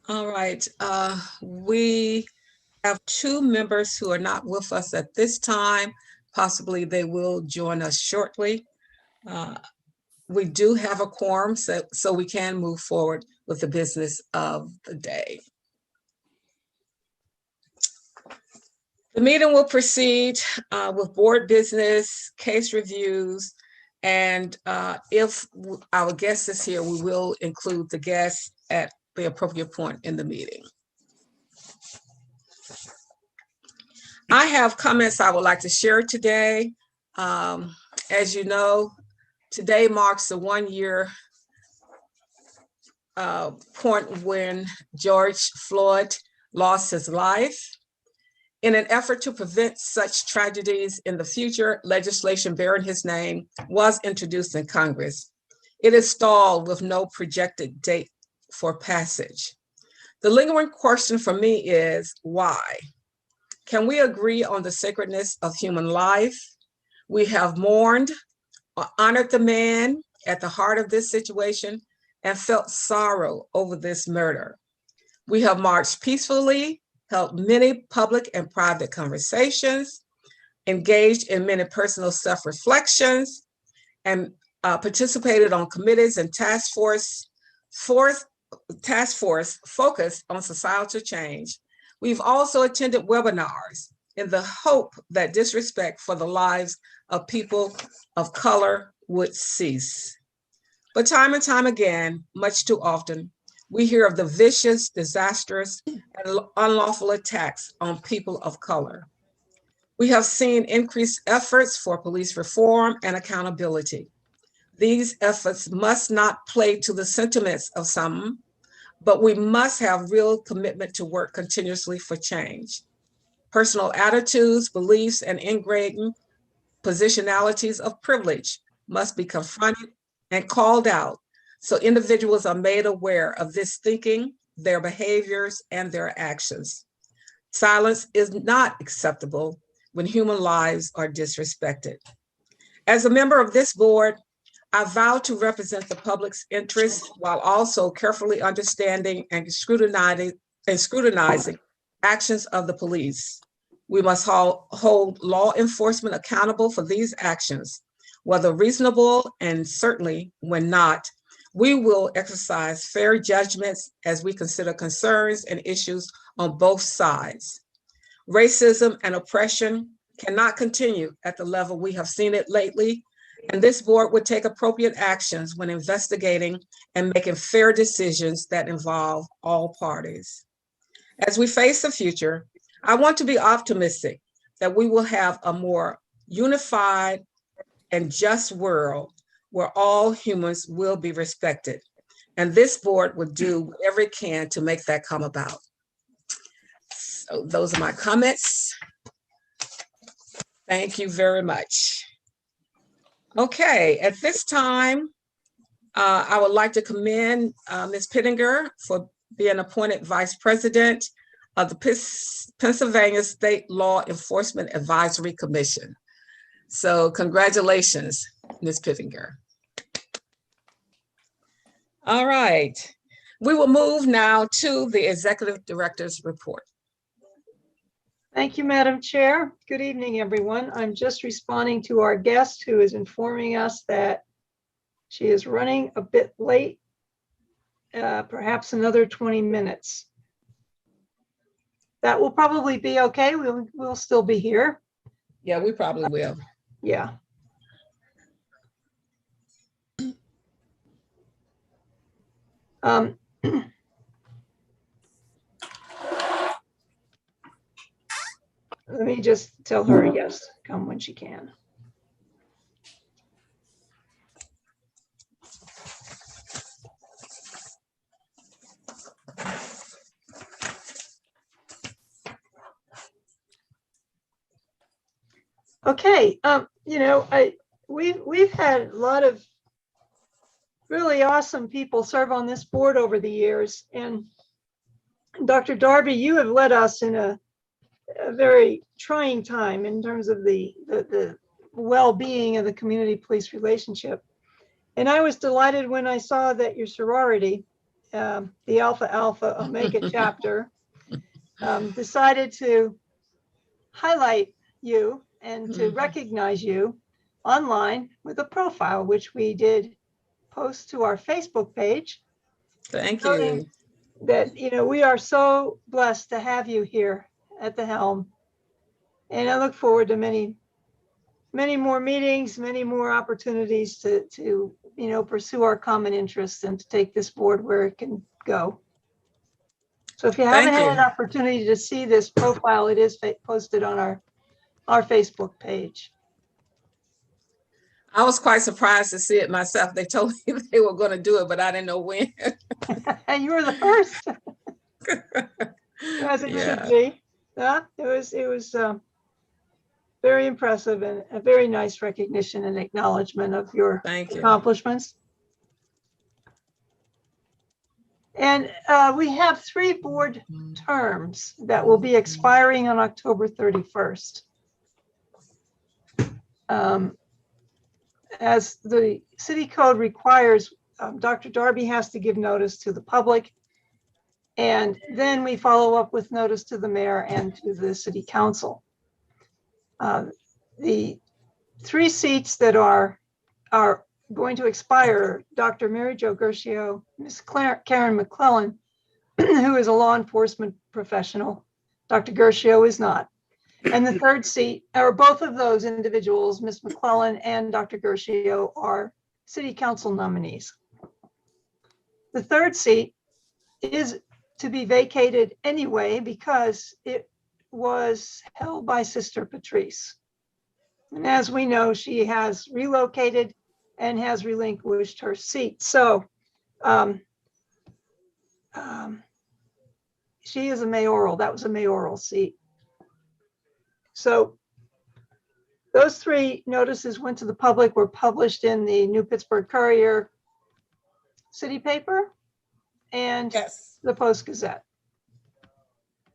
All right. We have two members who are not with us at this time. Possibly they will join us shortly. We do have a quorum, so we can move forward with the business of the day. The meeting will proceed with board business, case reviews, and if our guest is here, we will include the guest at the appropriate point in the meeting. I have comments I would like to share today. As you know, today marks the 1 year point when George Floyd lost his life. In an effort to prevent such tragedies in the future, legislation bearing his name was introduced in Congress. It is stalled with no projected date for passage. The lingering question for me is why? Can we agree on the sacredness of human life? We have mourned, honored the man at the heart of this situation, and felt sorrow over this murder. We have marched peacefully, held many public and private conversations, engaged in many personal self-reflections, and participated on committees and task force focused on societal change. We've also attended webinars in the hope that disrespect for the lives of people of color would cease. But time and time again, much too often, we hear of the vicious, disastrous, and unlawful attacks on people of color. We have seen increased efforts for police reform and accountability. These efforts must not play to the sentiments of some, but we must have real commitment to work continuously for change. Personal attitudes, beliefs, and ingrained positionalities of privilege must be confronted and called out so individuals are made aware of this thinking, their behaviors, and their actions. Silence is not acceptable when human lives are disrespected. As a member of this board, I vow to represent the public's interests while also carefully understanding and scrutinizing actions of the police. We must hold law enforcement accountable for these actions, whether reasonable, and certainly when not, we will exercise fair judgments as we consider concerns and issues on both sides. Racism and oppression cannot continue at the level we have seen it lately, and this board would take appropriate actions when investigating and making fair decisions that involve all parties. As we face the future, I want to be optimistic that we will have a more unified and just world where all humans will be respected. And this board will do whatever it can to make that come about. So those are my comments. Thank you very much. Okay, at this time, I would like to commend Ms. Pittinger for being appointed Vice President of the Pennsylvania State Law Enforcement Advisory Commission. So congratulations, Ms. Pittinger. All right, we will move now to the Executive Director's report. Thank you, Madam Chair. Good evening, everyone. I'm just responding to our guest who is informing us that she is running a bit late, perhaps another 20 minutes. That will probably be okay. We'll still be here. Yeah, we probably will. Yeah. Let me just tell her yes, come when she can. Okay, you know, we've had a lot of really awesome people serve on this board over the years, and Dr. Darby, you have led us in a very trying time in terms of the well-being of the community police relationship. And I was delighted when I saw that your sorority the Alpha Alpha Omega chapter, decided to highlight you and to recognize you online with a profile, which we did post to our Facebook page. Thank Noting you. that, we are so blessed to have you here at the helm. And I look forward to many more meetings, many more opportunities to pursue our common interests and to take this board where it can go. So if you haven't Thank had you. an opportunity to see this profile, it is posted on our Facebook page. I was quite surprised to see it myself. They told me they were going to do it, but I didn't know when. And you were the first, as it should be. Yeah, it was very impressive and a very nice recognition and acknowledgement of your Thank you. accomplishments. And we have 3 board terms that will be expiring on October 31st. As the city code requires, Dr. Darby has to give notice to the public. And then we follow up with notice to the mayor and to the city council. The 3 seats that are going to expire, Dr. Mary Jo Gershio, Ms. Karen McClellan, who is a law enforcement professional. Dr. Gershio is not. And the 3rd seat, or both of those individuals, Ms. McClellan and Dr. Gershio, are city council nominees. The 3rd seat is to be vacated anyway because it was held by Sister Patrice. And as we know, she has relocated and has relinquished her seat. So she is a mayoral. That was a mayoral seat. So those 3 notices went to the public, were published in the New Pittsburgh Courier city paper and the Post Gazette.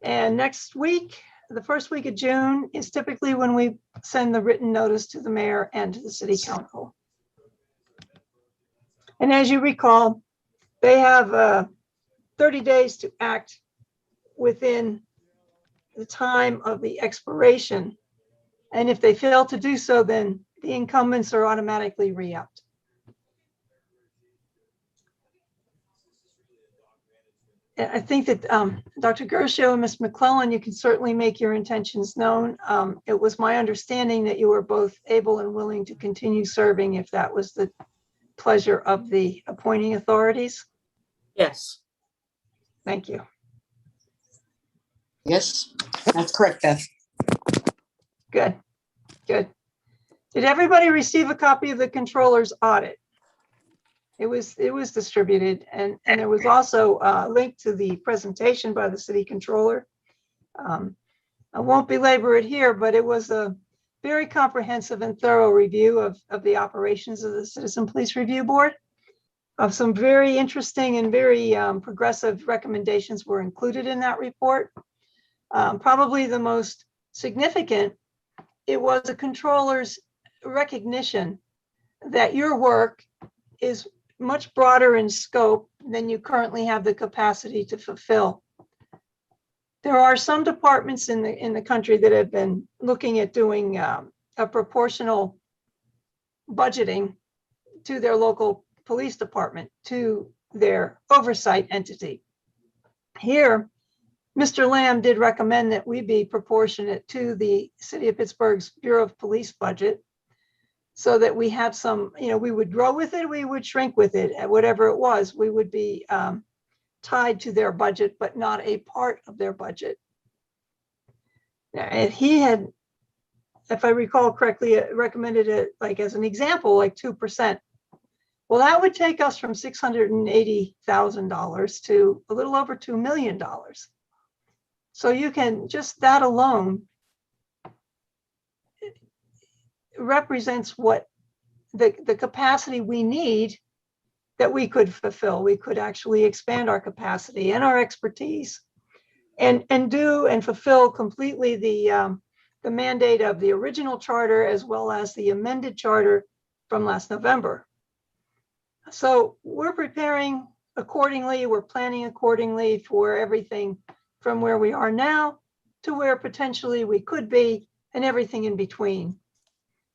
And next week, the first week of June, is typically when we send the written notice to the mayor and to the city council. And as you recall, they have 30 days to act within the time of the expiration. And if they fail to do so, then the incumbents are automatically re-upped. I think that Dr. Gershio and Ms. McClellan, you can certainly make your intentions known. It was my understanding that you were both able and willing to continue serving if that was the pleasure of the appointing authorities. Yes. Thank you. Yes, that's correct, Beth. Good. Did everybody receive a copy of the controller's audit? It was distributed, and there was also a link to the presentation by the city controller. I won't belabor it here, but it was a very comprehensive and thorough review of the operations of the Citizen Police Review Board. Of some very interesting and very progressive recommendations were included in that report. Probably the most significant, it was a controller's recognition that your work is much broader in scope than you currently have the capacity to fulfill. There are some departments in the country that have been looking at doing a proportional budgeting to their local police department, to their oversight entity. Here, Mr. Lamb did recommend that we be proportionate to the City of Pittsburgh's Bureau of Police budget, so that we have some, we would grow with it, we would shrink with it, and whatever it was, we would be tied to their budget, but not a part of their budget. And he had, if I recall correctly, recommended it like as an example, like 2%. Well, that would take us from $680,000 to a little over $2 million. So you can, just that alone represents what the capacity we need that we could fulfill. We could actually expand our capacity and our expertise and do and fulfill completely the mandate of the original charter as well as the amended charter from last November. So we're preparing accordingly. We're planning accordingly for everything from where we are now to where potentially we could be and everything in between.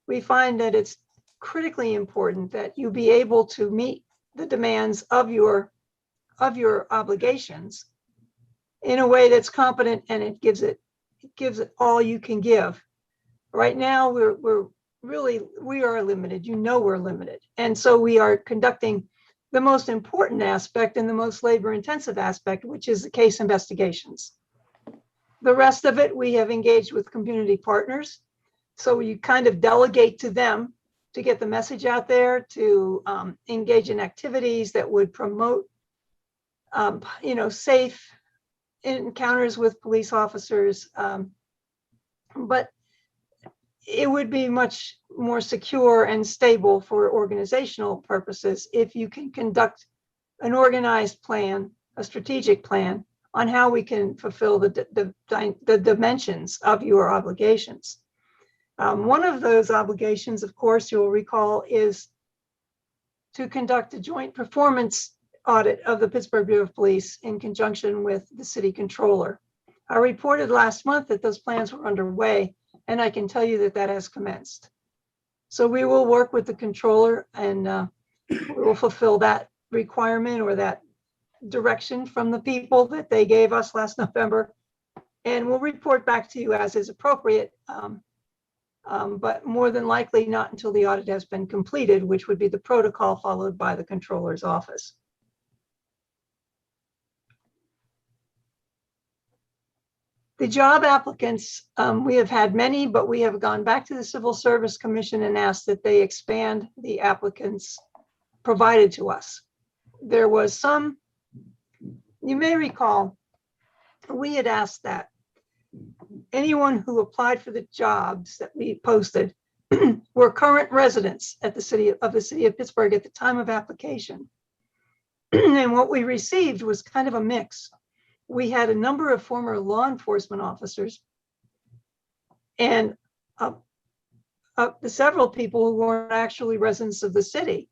We find that it's critically important that you be able to meet the demands of your obligations in a way that's competent, and it gives it all you can give. Right now, we are limited. We're limited. And so we are conducting the most important aspect and the most labor intensive aspect, which is the case investigations. The rest of it, we have engaged with community partners. So you kind of delegate to them to get the message out there, to engage in activities that would promote, safe encounters with police officers. But it would be much more secure and stable for organizational purposes if you can conduct an organized plan, a strategic plan on how we can fulfill the dimensions of your obligations. One of those obligations, of course, you'll recall, is to conduct a joint performance audit of the Pittsburgh Bureau of Police in conjunction with the city controller. I reported last month that those plans were underway, and I can tell you that that has commenced. So we will work with the controller, and we will fulfill that requirement or that direction from the people that they gave us last November. And we'll report back to you as is appropriate, but more than likely not until the audit has been completed, which would be the protocol followed by the controller's office. The job applicants, we have had many, but we have gone back to the Civil Service Commission and asked that they expand the applicants provided to us. There was some, you may recall, we had asked that anyone who applied for the jobs that we posted were current residents at the city of Pittsburgh at the time of application. And what we received was kind of a mix. We had a number of former law enforcement officers and several people who weren't actually residents of the city.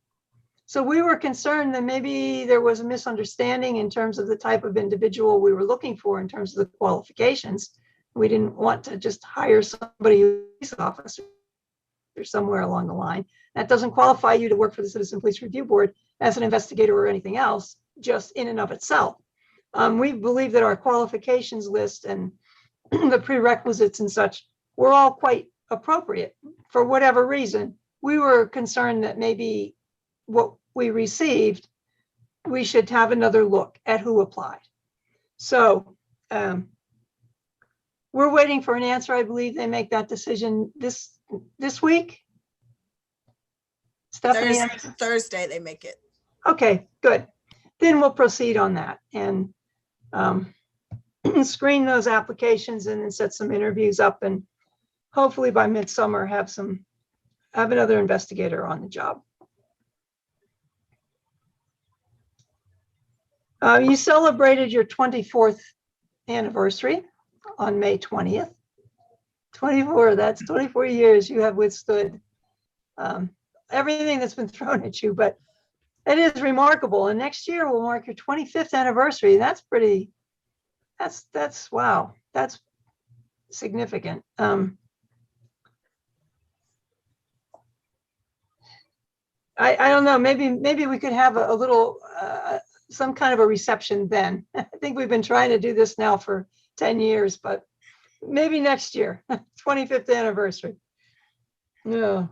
So we were concerned that maybe there was a misunderstanding in terms of the type of individual we were looking for in terms of the qualifications. We didn't want to just hire somebody who's an officer somewhere along the line. That doesn't qualify you to work for the Citizen Police Review Board as an investigator or anything else, just in and of itself. We believe that our qualifications list and the prerequisites and such were all quite appropriate. For whatever reason, we were concerned that maybe what we received, we should have another look at who applied. So we're waiting for an answer. I believe they make that decision this week. Stephanie? Thursday they make it. Okay, good. Then we'll proceed on that and screen those applications and then set some interviews up, and hopefully by midsummer have another investigator on the job. You celebrated your 24th anniversary on May 20th. 24, that's 24 years you have withstood everything that's been thrown at you, but it is remarkable. And next year will mark your 25th anniversary. That's wow, that's significant. I don't know, maybe we could have a little, some kind of a reception then. I think we've been trying to do this now for 10 years, but maybe next year, 25th anniversary. No,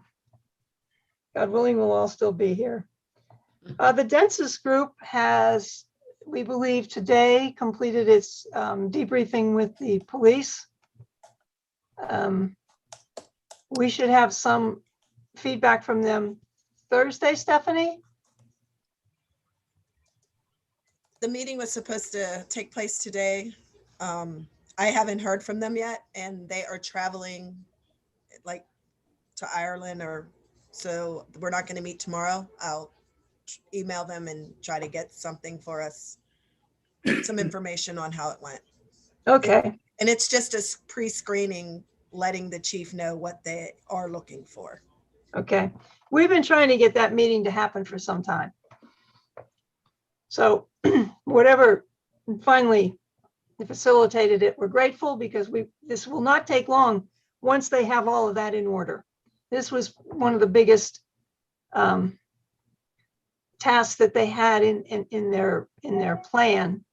God willing, we'll all still be here. The Densest group has, we believe today, completed its debriefing with the police. We should have some feedback from them Thursday, Stephanie? The meeting was supposed to take place today. I haven't heard from them yet, and they are traveling like to Ireland, or so we're not going to meet tomorrow. I'll email them and try to get something for us, some information on how it went. Okay. And it's just a pre-screening, letting the chief know what they are looking for. Okay. We've been trying to get that meeting to happen for some time. So whatever finally facilitated it, we're grateful because this will not take long once they have all of that in order. This was one of the biggest tasks that they had in their plan,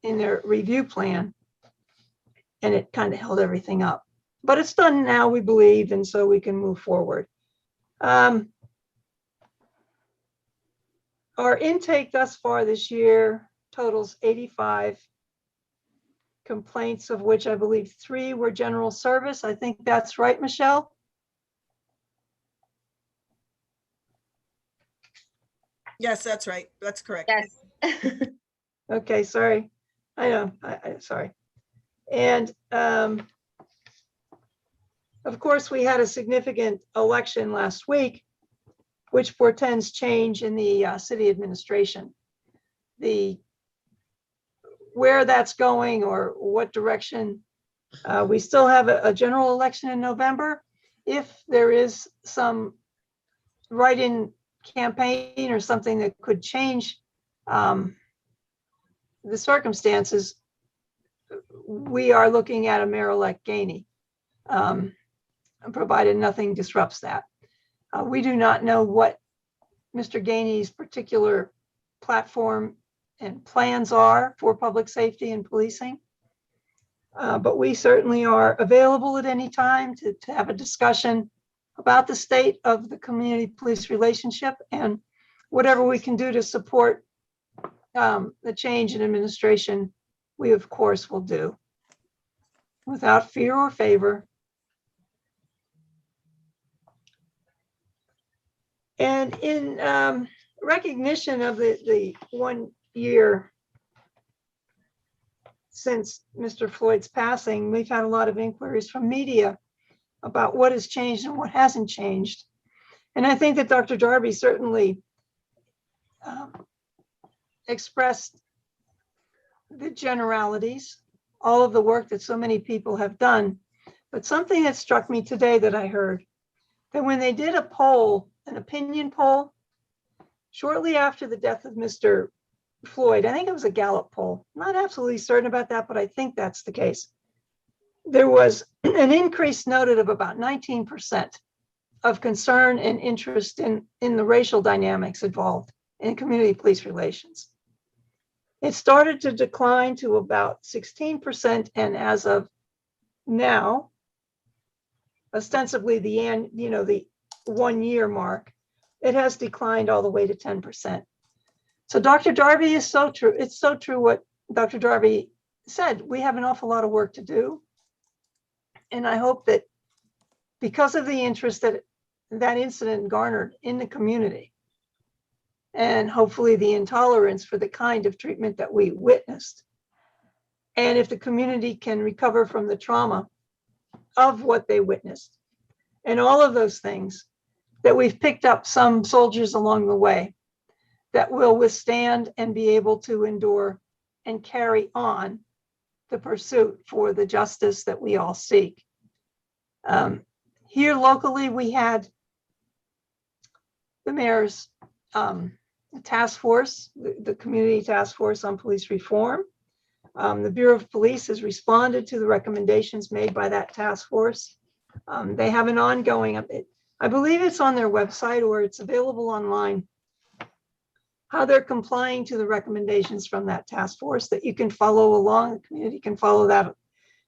in their review plan, and it kind of held everything up. But it's done now, we believe, and so we can move forward. Our intake thus far this year totals 85 complaints, of which I believe 3 were general service. I think that's right, Michelle? Yes, that's right. That's correct. Yes. Okay, sorry. I know, sorry. And of course, we had a significant election last week, which portends change in the city administration. Where that's going or what direction, we still have a general election in November. If there is some write-in campaign or something that could change the circumstances, we are looking at a mayor-elect Gainey, provided nothing disrupts that. We do not know what Mr. Gainey's particular platform and plans are for public safety and policing. But we certainly are available at any time to have a discussion about the state of the community police relationship and whatever we can do to support the change in administration, we of course will do without fear or favor. And in recognition of the 1 year since Mr. Floyd's passing, we've had a lot of inquiries from media about what has changed and what hasn't changed. And I think that Dr. Darby certainly expressed the generalities, all of the work that so many people have done. But something that struck me today that I heard, that when they did a poll, an opinion poll, shortly after the death of Mr. Floyd, I think it was a Gallup poll, I'm not absolutely certain about that, but I think that's the case. There was an increase noted of about 19% of concern and interest in the racial dynamics involved in community police relations. It started to decline to about 16%, and as of now, ostensibly the 1 year mark, it has declined all the way to 10%. So Dr. Darby is so true. It's so true what Dr. Darby said. We have an awful lot of work to do. And I hope that because of the interest that that incident garnered in the community, and hopefully the intolerance for the kind of treatment that we witnessed, and if the community can recover from the trauma of what they witnessed, and all of those things, that we've picked up some soldiers along the way that will withstand and be able to endure and carry on the pursuit for the justice that we all seek. Here locally, we had the mayor's task force, the community task force on police reform. The Bureau of Police has responded to the recommendations made by that task force. They have an ongoing, I believe it's on their website or it's available online, how they're complying to the recommendations from that task force, that you can follow along, the community can follow that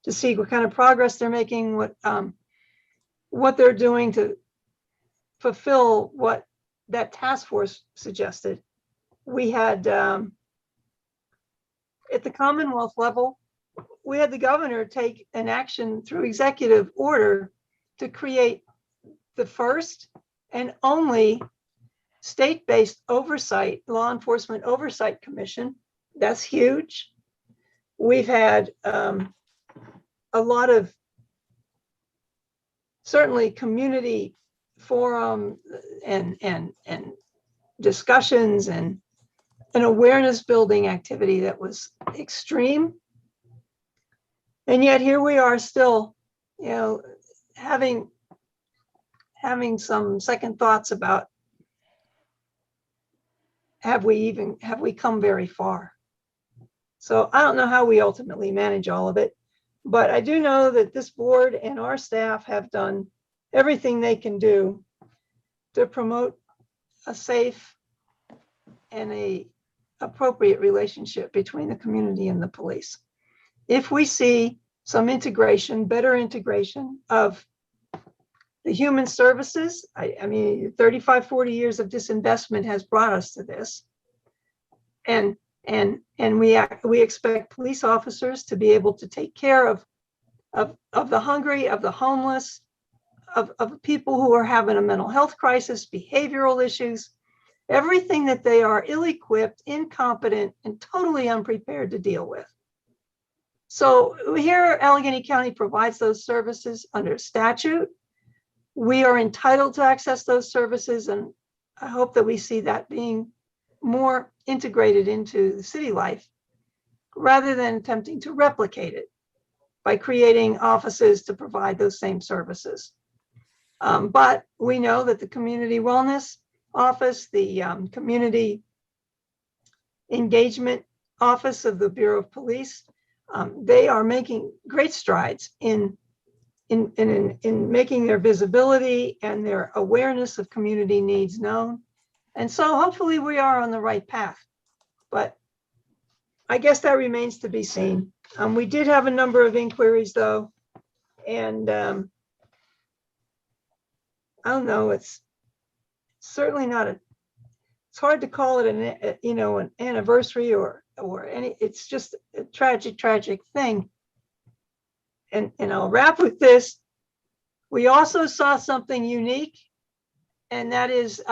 to see what kind of progress they're making, what they're doing to fulfill what that task force suggested. We had, at the Commonwealth level, we had the governor take an action through executive order to create the first and only state-based oversight, law enforcement oversight commission. That's huge. We've had a lot of certainly community forum and discussions and an awareness building activity that was extreme. And yet here we are still, having some second thoughts about have we come very far? So I don't know how we ultimately manage all of it, but I do know that this board and our staff have done everything they can do to promote a safe and a appropriate relationship between the community and the police. If we see some integration, better integration of the human services, I mean, 35, 40 years of disinvestment has brought us to this. And we expect police officers to be able to take care of the hungry, of the homeless, of people who are having a mental health crisis, behavioral issues, everything that they are ill-equipped, incompetent, and totally unprepared to deal with. So here, Allegheny County provides those services under statute. We are entitled to access those services, and I hope that we see that being more integrated into the city life rather than attempting to replicate it by creating offices to provide those same services. But we know that the Community Wellness Office, the Community Engagement Office of the Bureau of Police, they are making great strides in making their visibility and their awareness of community needs known. And so hopefully we are on the right path, but I guess that remains to be seen. We did have a number of inquiries though, and I don't know, it's certainly not it's hard to call it an anniversary or any, it's just a tragic thing. And I'll wrap with this. We also saw something unique, and that is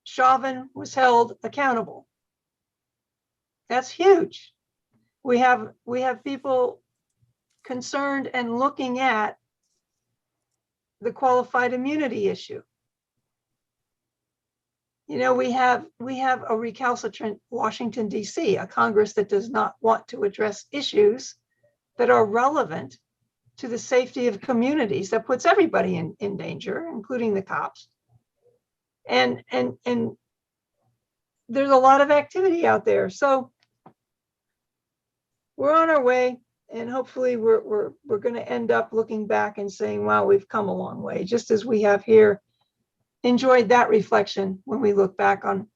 Chauvin was held accountable. That's huge. We have people concerned and looking at the qualified immunity issue. You know, we have a recalcitrant Washington, D.C., a Congress that does not want to address issues that are relevant to the safety of communities, that puts everybody in danger, including the cops. And there's a lot of activity out there. So we're on our way, and hopefully we're going to end up looking back and saying, wow, we've come a long way, just as we have here enjoyed that reflection when we look back on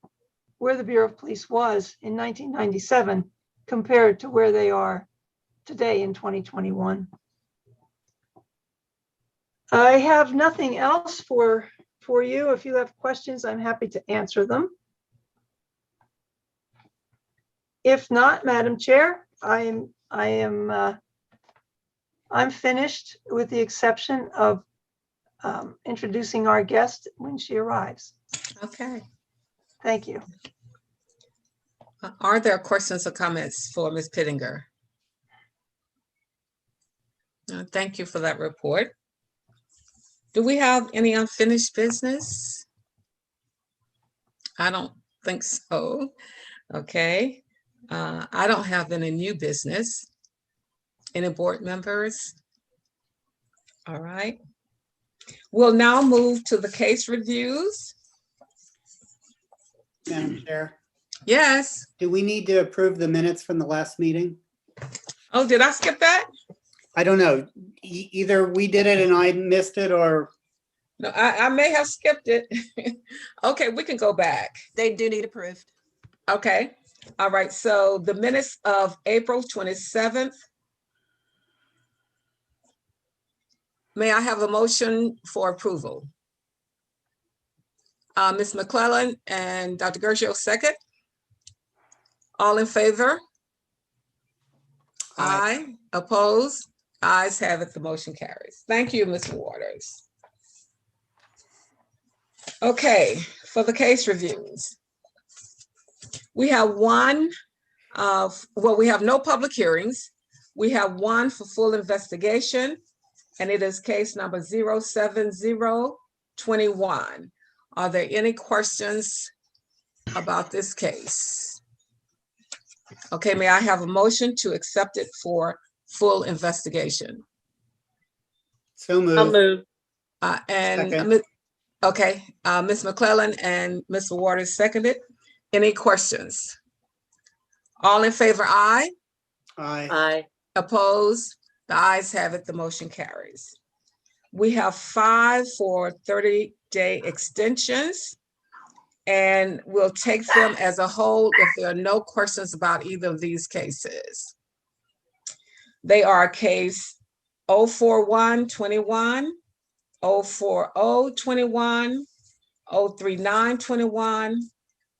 where the Bureau of Police was in 1997 compared to where they are today in 2021. I have nothing else for you. If you have questions, I'm happy to answer them. If not, Madam Chair, I'm finished with the exception of introducing our guest when she arrives. Okay. Thank you. Are there questions or comments for Ms. Pittinger? Thank you for that report. Do we have any unfinished business? I don't think so. Okay. I don't have any new business. Any board members? All right. We'll now move to the case reviews. Madam Chair, Yes. do we need to approve the minutes from the last meeting? Oh, did I skip that? I don't know. Either we did it and I missed it, or No, I may have skipped it. Okay, we can go back. They do need approved. Okay. All right. So the minutes of April 27th. May I have a motion for approval? Ms. McClellan and Dr. Gergio, second. All in favor? Aye. Opposed? Ayes have it. The motion carries. Thank you, Ms. Waters. Okay, for the case reviews. We have one we have no public hearings. We have one for full investigation, and it is case number 07021. Are there any questions about this case? Okay, may I have a motion to accept it for full investigation? so moved. I'll move. And Second. okay, Ms. McClellan and Mr. Waters seconded. Any questions? All in favor, aye. Aye. Aye. Opposed? The ayes have it, the motion carries. We have 5 for 30-day extensions, and we'll take them as a whole if there are no questions about either of these cases. They are case 04121, 04021, 03921,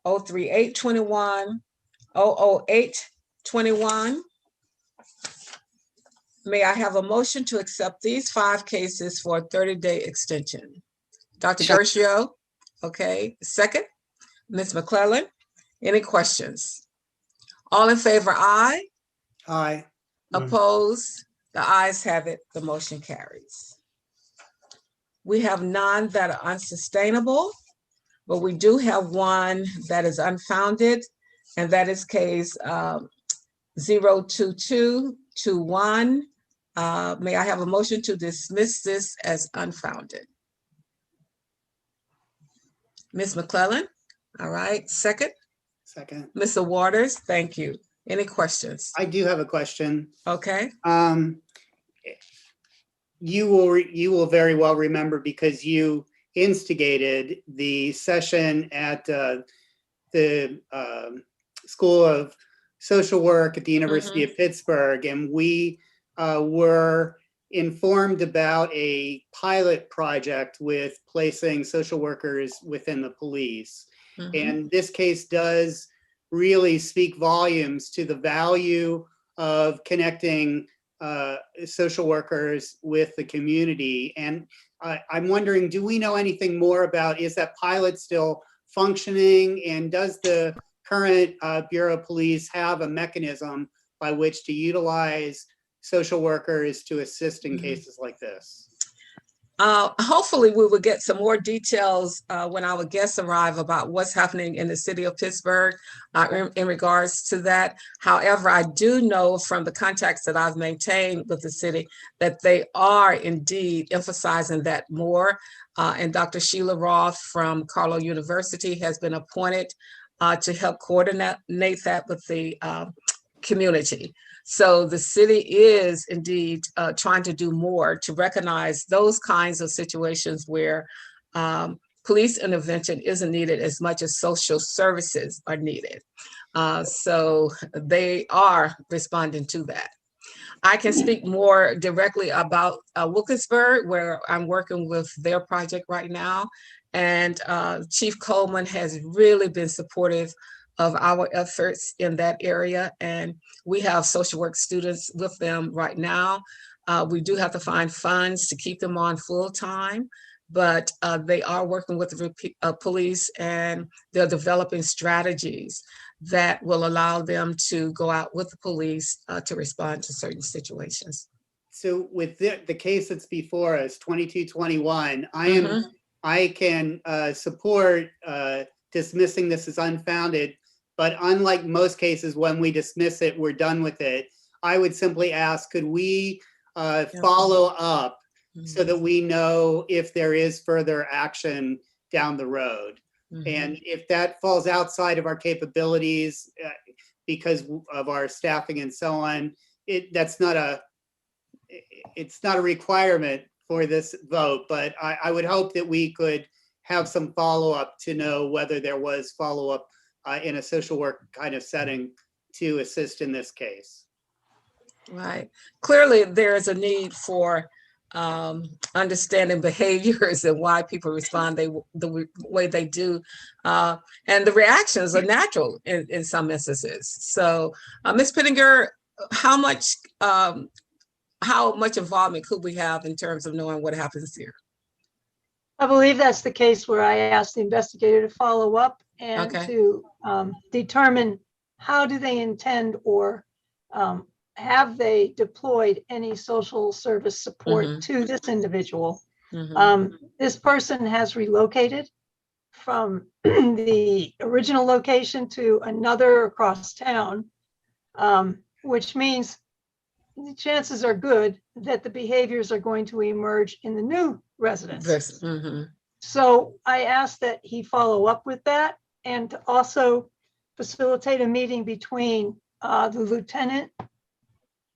03821, 00821. May I have a motion to accept these 5 cases for a 30-day extension? Dr. Second. Gershio, okay, second. Ms. McClellan, any questions? All in favor, aye. Aye. Opposed? The ayes have it, the motion carries. We have none that are unsustainable, but we do have one that is unfounded, and that is case 02221. May I have a motion to dismiss this as unfounded? Ms. McClellan, all right, second. Second. Mr. Waters, thank you. Any questions? I do have a question. Okay, You will very well remember because you instigated the session at the School of Social Work at the University of Pittsburgh, and we were informed about a pilot project with placing social workers within the police. And this case does really speak volumes to the value of connecting social workers with the community. And I'm wondering, do we know anything more about, is that pilot still functioning? And does the current Bureau of Police have a mechanism by which to utilize social workers to assist in cases like this? hopefully we will get some more details when our guests arrive about what's happening in the city of Pittsburgh in regards to that. However, I do know from the contacts that I've maintained with the city that they are indeed emphasizing that more. And Dr. Sheila Roth from Carlow University has been appointed to help coordinate that with the community. So the city is indeed trying to do more to recognize those kinds of situations where police intervention isn't needed as much as social services are needed. So they are responding to that. I can speak more directly about Wilkinsburg, where I'm working with their project right now. And Chief Coleman has really been supportive of our efforts in that area. And we have social work students with them right now. We do have to find funds to keep them on full time, but they are working with the police, and they're developing strategies that will allow them to go out with the police to respond to certain situations. So with the case that's before us, 2221, Mhm. I can support dismissing this as unfounded, but unlike most cases, when we dismiss it, we're done with it. I would simply ask, could we follow up so that we know if there is further action down the road? And if that falls outside of our capabilities because of our staffing and so on, it's not a requirement for this vote, but I would hope that we could have some follow-up to know whether there was follow-up in a social work kind of setting to assist in this case. Right. Clearly, there is a need for understanding behaviors and why people respond the way they do. And the reactions are natural in some instances. So Ms. Pittinger, how much involvement could we have in terms of knowing what happens here? I believe that's the case where I asked the investigator to follow up and to determine how do they intend or have they deployed any social service support to this individual. This person has relocated from the original location to another across town, which means the chances are good that the behaviors are going to emerge in the new residence. So I asked that he follow up with that and to also facilitate a meeting between the lieutenant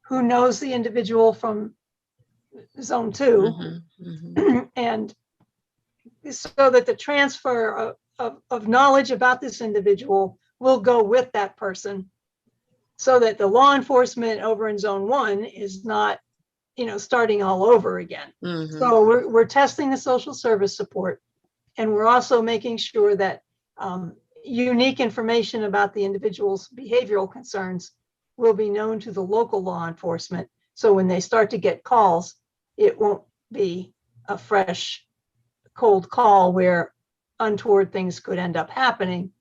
who knows the individual from zone 2 Mhm, mhm. and so that the transfer of knowledge about this individual will go with that person so that the law enforcement over in zone 1 is not, starting all over again. Mhm. So we're testing the social service support, and we're also making sure that unique information about the individual's behavioral concerns will be known to the local law enforcement. So when they start to get calls, it won't be a fresh cold call where untoward things could end up happening.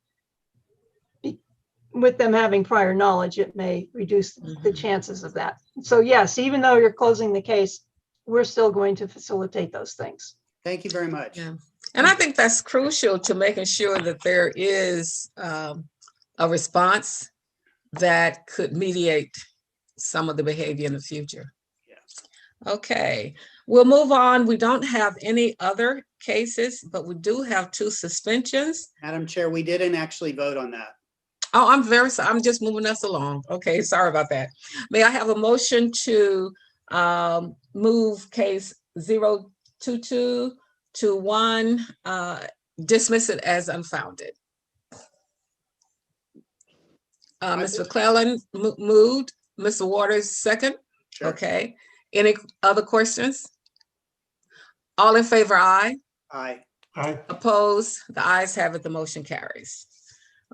With them having prior knowledge, it may reduce the chances of that. So yes, even though you're closing the case, we're still going to facilitate those things. Thank you very much. Yeah. And I think that's crucial to making sure that there is a response that could mediate some of the behavior in the future. Yeah. Okay, we'll move on. We don't have any other cases, but we do have 2 suspensions. Madam Chair, we didn't actually vote on that. Oh, I'm very sorry. I'm just moving us along. Okay, sorry about that. May I have a motion to move case 02221, dismiss it as unfounded? Ms. McClellan moved, Mr. Waters second. Sure. Okay, any other questions? All in favor, aye. Aye. Aye. Opposed? The ayes have it, the motion carries.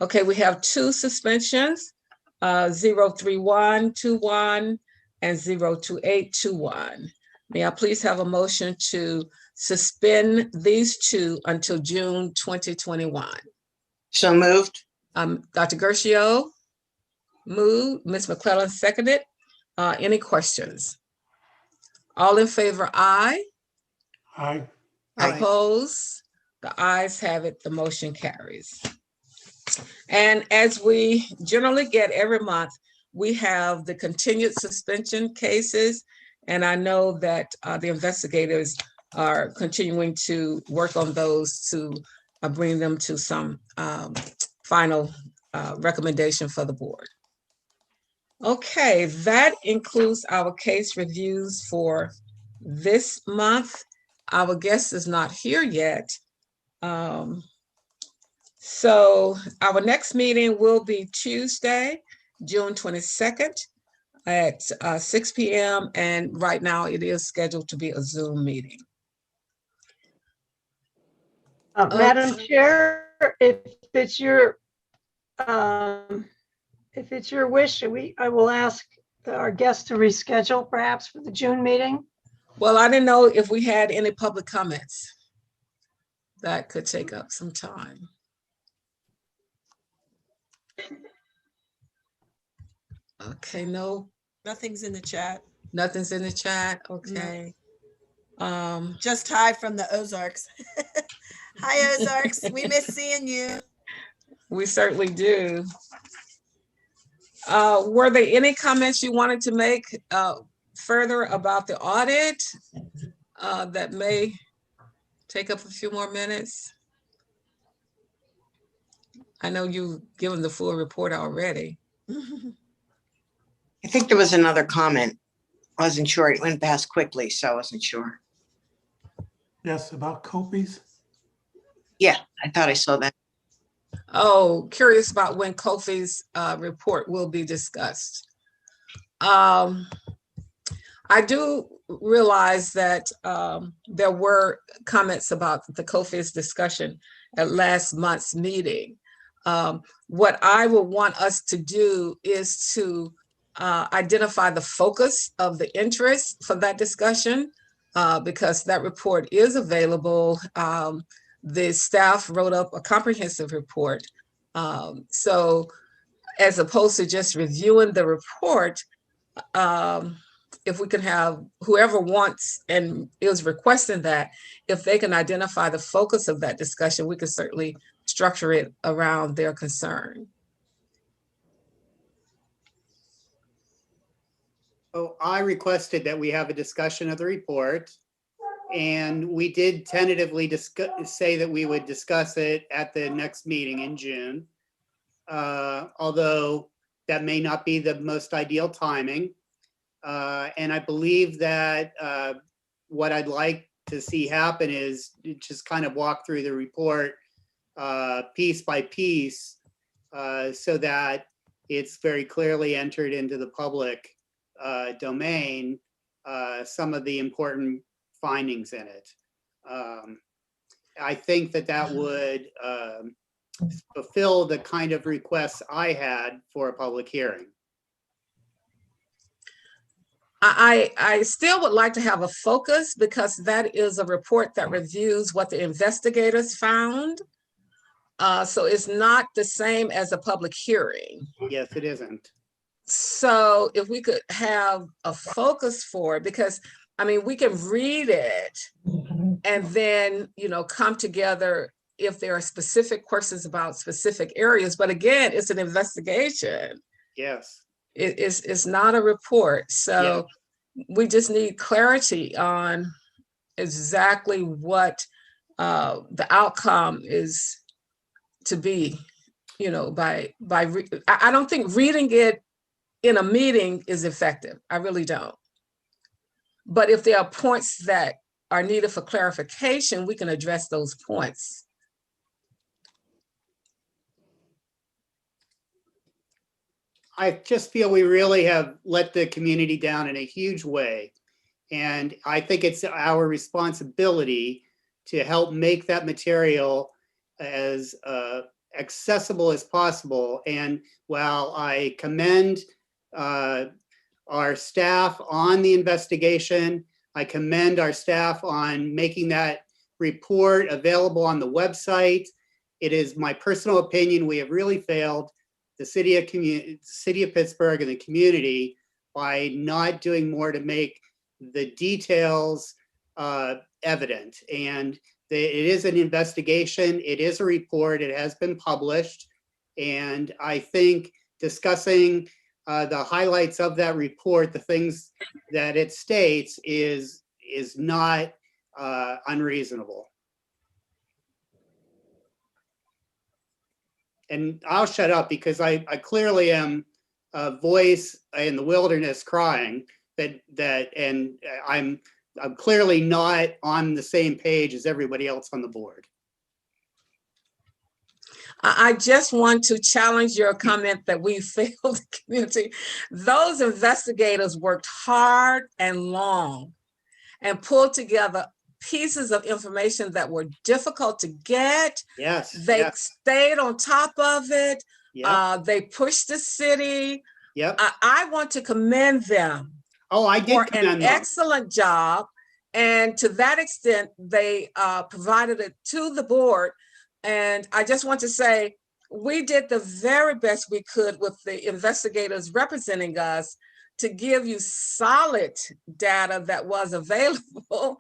Okay, we have 2 suspensions, 03121 and 02821. May I please have a motion to suspend these 2 until June 2021? So moved. Dr. Gershio moved, Ms. McClellan seconded. Any questions? All in favor, aye. Aye. Aye. Opposed? The ayes have it, the motion carries. And as we generally get every month, we have the continued suspension cases. And I know that the investigators are continuing to work on those to bring them to some final recommendation for the board. Okay, that includes our case reviews for this month. Our guest is not here yet. So our next meeting will be Tuesday, June 22nd at 6 p.m. And right now it is scheduled to be a Zoom meeting. Madam Chair, if it's your wish, I will ask our guest to reschedule perhaps for the June meeting. Well, I didn't know if we had any public comments. That could take up some time. Okay, no, Nothing's in the chat. nothing's in the chat. Okay. Just hi from the Ozarks. Hi, Ozarks. We miss seeing you. We certainly do. Were there any comments you wanted to make further about the audit that may take up a few more minutes? I know you've given the full report already. I think there was another comment. I wasn't sure. It went past quickly, so I wasn't sure. Yes, about copies. Yeah, I thought I saw that. Oh, curious about when Kofi's report will be discussed. I do realize that there were comments about the Kofi's discussion at last month's meeting. What I would want us to do is to identify the focus of the interest for that discussion, because that report is available. The staff wrote up a comprehensive report. So as opposed to just reviewing the report, if we can have whoever wants and is requesting that, if they can identify the focus of that discussion, we can certainly structure it around their concern. Oh, I requested that we have a discussion of the report, and we did tentatively say that we would discuss it at the next meeting in June. although that may not be the most ideal timing. And I believe that what I'd like to see happen is just kind of walk through the report piece by piece so that it's very clearly entered into the public domain, some of the important findings in it. I think that that would fulfill the kind of requests I had for a public hearing. I still would like to have a focus because that is a report that reviews what the investigators found. So it's not the same as a public hearing. Yes, it isn't. So if we could have a focus for it, because I mean, we can read it and then, you know, come together if there are specific questions about specific areas. But again, it's an investigation. Yes. It's not a report. So we just need clarity on exactly what the outcome is to be, you know, I don't think reading it in a meeting is effective. I really don't. But if there are points that are needed for clarification, we can address those points. I just feel we really have let the community down in a huge way. And I think it's our responsibility to help make that material as accessible as possible. And while I commend our staff on the investigation, I commend our staff on making that report available on the website. It is my personal opinion we have really failed the city of Pittsburgh and the community by not doing more to make the details evident. And it is an investigation, it is a report, it has been published. And I think discussing the highlights of that report, the things that it states is not unreasonable. And I'll shut up because I clearly am a voice in the wilderness crying and I'm clearly not on the same page as everybody else on the board. I just want to challenge your comment that we failed the community. Those investigators worked hard and long and pulled together pieces of information that were difficult to get. Yes. They stayed on top of it. Yep. They pushed the city. Yep. I want to commend them. Oh, I did for an excellent job. And to that extent, they provided it to the board. And I just want to say, we did the very best we could with the investigators representing us to give you solid data that was available.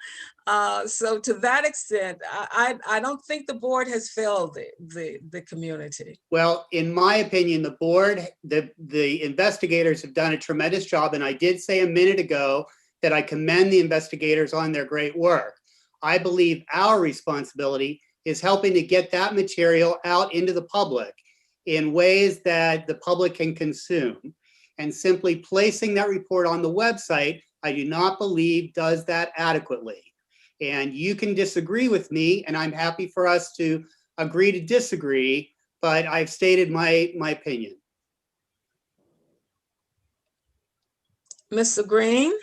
So to that extent, I don't think the board has failed the community. Well, in my opinion, the board, the investigators have done a tremendous job. And I did say a minute ago that I commend the investigators on their great work. I believe our responsibility is helping to get that material out into the public in ways that the public can consume. And simply placing that report on the website, I do not believe does that adequately. And you can disagree with me, and I'm happy for us to agree to disagree, but I've stated my opinion. Mr. Green?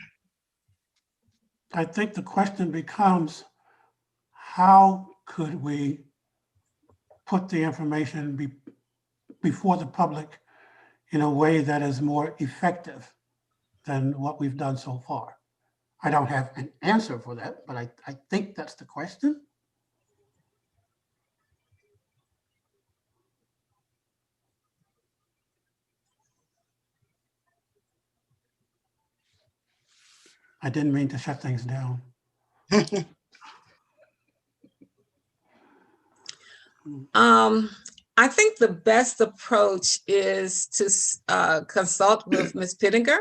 I think the question becomes, how could we put the information before the public in a way that is more effective than what we've done so far? I don't have an answer for that, but I think that's the question. I didn't mean to shut things down. I think the best approach is to consult with Ms. Pittinger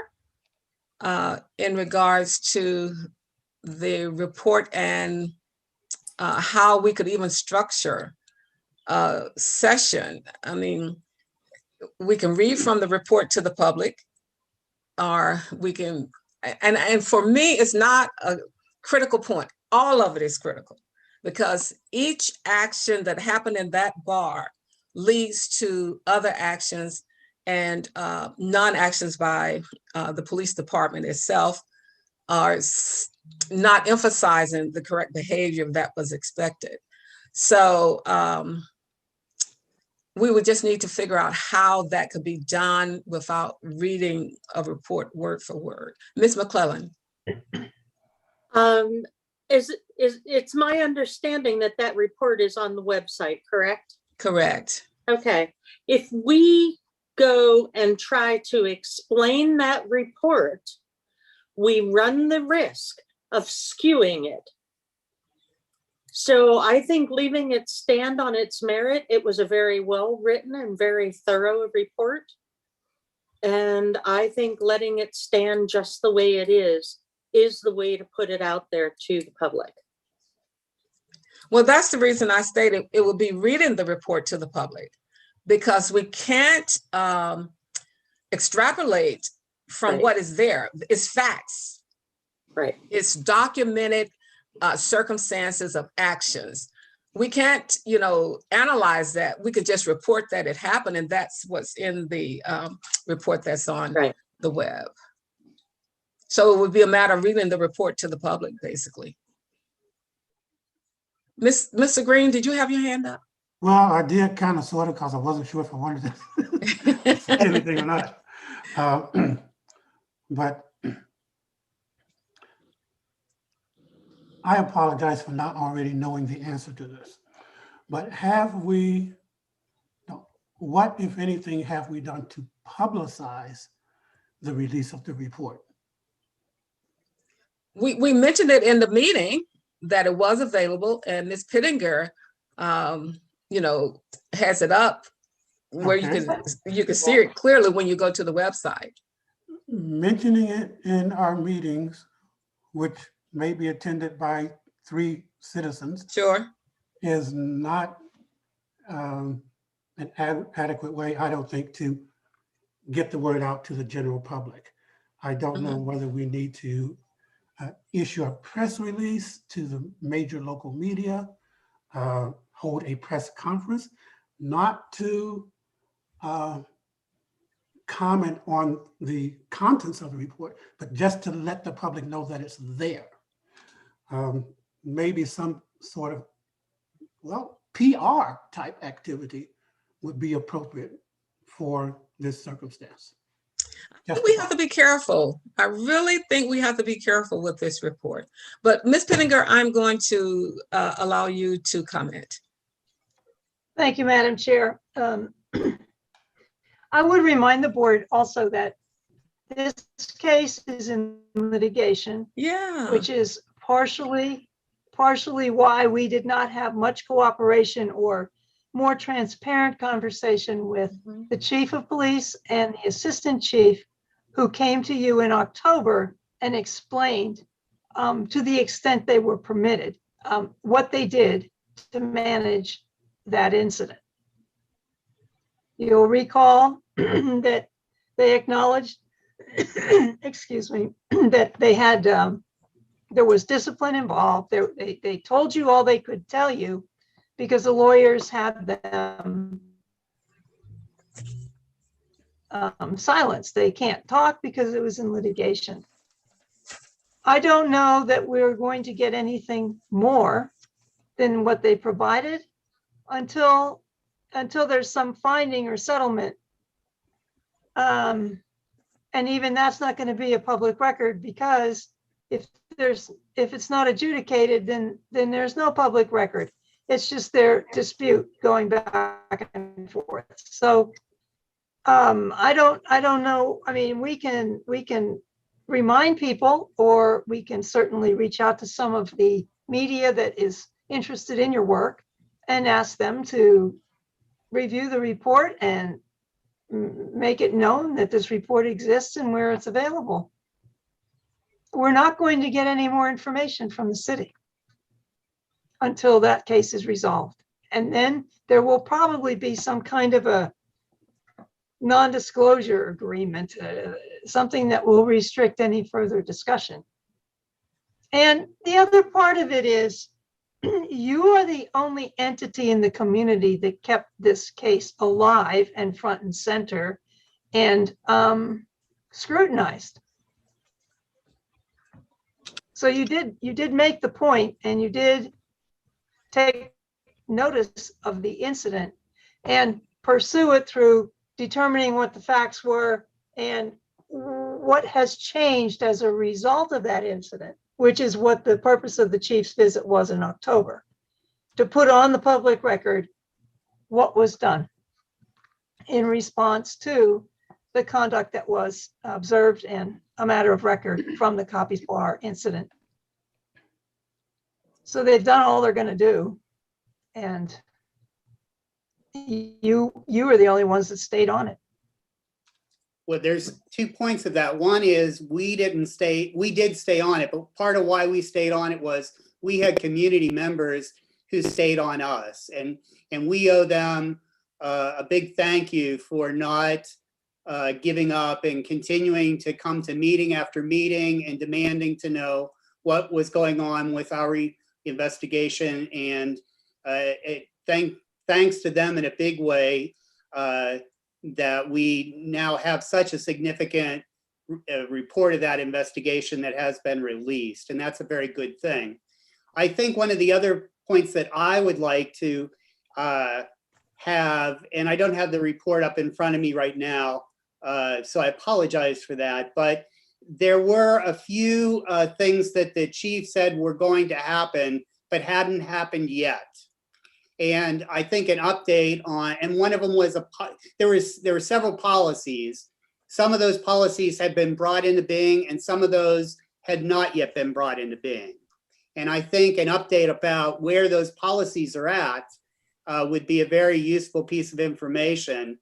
in regards to the report and how we could even structure a session. I mean, we can read from the report to the public, or we can, and for me, it's not a critical point. All of it is critical because each action that happened in that bar leads to other actions and non-actions by the police department itself are not emphasizing the correct behavior that was expected. So we would just need to figure out how that could be done without reading a report word for word. Ms. McClellan. It's my understanding that that report is on the website, correct? Correct. Okay. If we go and try to explain that report, we run the risk of skewing it. So I think leaving it stand on its merit, it was a very well written and very thorough report. And I think letting it stand just the way it is the way to put it out there to the public. Well, that's the reason I stated it would be reading the report to the public, because we can't extrapolate from Right. what is there. It's facts. Right. It's documented circumstances of actions. We can't, analyze that. We could just report that it happened, and that's what's in the report that's on Right. the web. So it would be a matter of reading the report to the public, basically. Mr. Green, did you have your hand up? Well, I did kind of sort of, because I wasn't sure if I wanted to say anything or not. But I apologize for not already knowing the answer to this. But what, if anything, have we done to publicize the release of the report? We mentioned it in the meeting that it was available, and Ms. Pittinger, has it up where Okay. you can see it clearly when you go to the website. Mentioning it in our meetings, which may be attended by 3 citizens, Sure. is not an adequate way, I don't think, to get the word out to the general public. I don't know whether we need to issue a press release to the major local media, hold a press conference, not to comment on the contents of the report, but just to let the public know that it's there. Maybe some sort of, PR type activity would be appropriate for this circumstance. We have to be careful. I really think we have to be careful with this report. But Ms. Pittinger, I'm going to allow you to comment. Thank you, Madam Chair. I would remind the board also that this case is in litigation, Yeah. which is partially why we did not have much cooperation or more transparent conversation with the chief of police and the assistant chief, who came to you in October and explained to the extent they were permitted what they did to manage that incident. You'll recall that they acknowledged, excuse me, that they had, there was discipline involved. They told you all they could tell you because the lawyers had them silenced. They can't talk because it was in litigation. I don't know that we're going to get anything more than what they provided until there's some finding or settlement. And even that's not going to be a public record, because if it's not adjudicated, then there's no public record. It's just their dispute going back and forth. So I don't know. I mean, we can remind people, or we can certainly reach out to some of the media that is interested in your work and ask them to review the report and make it known that this report exists and where it's available. We're not going to get any more information from the city until that case is resolved. And then there will probably be some kind of a non-disclosure agreement, something that will restrict any further discussion. And the other part of it is, you are the only entity in the community that kept this case alive and front and center and scrutinized. So you did make the point, and you did take notice of the incident and pursue it through determining what the facts were and what has changed as a result of that incident, which is what the purpose of the chief's visit was in October, to put on the public record what was done in response to the conduct that was observed and a matter of record from the Copies Bar incident. So they've done all they're going to do, and you are the only ones that stayed on it. Well, there's 2 points of that. One is we did stay on it, but part of why we stayed on it was we had community members who stayed on us, and we owe them a big thank you for not giving up and continuing to come to meeting after meeting and demanding to know what was going on with our investigation. And thanks to them in a big way, that we now have such a significant report of that investigation that has been released. And that's a very good thing. I think one of the other points that I would like to have, and I don't have the report up in front of me right now, so I apologize for that, but there were a few things that the chief said were going to happen, but hadn't happened yet. And I think an update on, and one of them was there were several policies. Some of those policies had been brought into being, and some of those had not yet been brought into being. And I think an update about where those policies are at would be a very useful piece of information.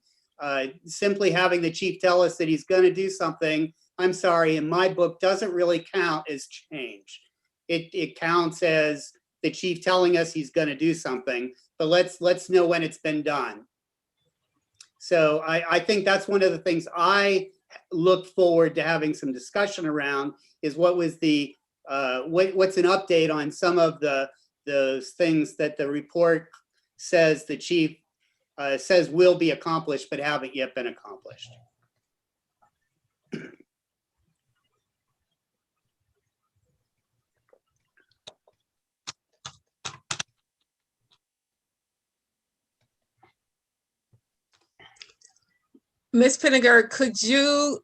Simply having the chief tell us that he's going to do something, I'm sorry, in my book, doesn't really count as change. It counts as the chief telling us he's going to do something, but let's know when it's been done. So I think that's one of the things I look forward to having some discussion around, is what was the what's an update on some of those things that the report says the chief says will be accomplished but haven't yet been accomplished. Ms. Pinniger, could you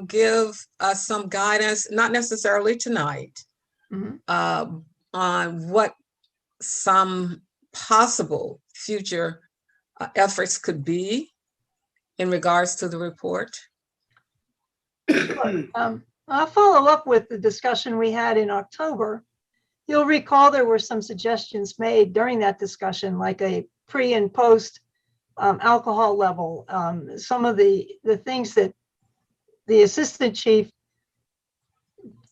give us some guidance, not necessarily tonight, on what some possible future efforts could be in regards to the report? I'll follow up with the discussion we had in October. You'll recall there were some suggestions made during that discussion, like a pre and post alcohol level, some of the things that the assistant chief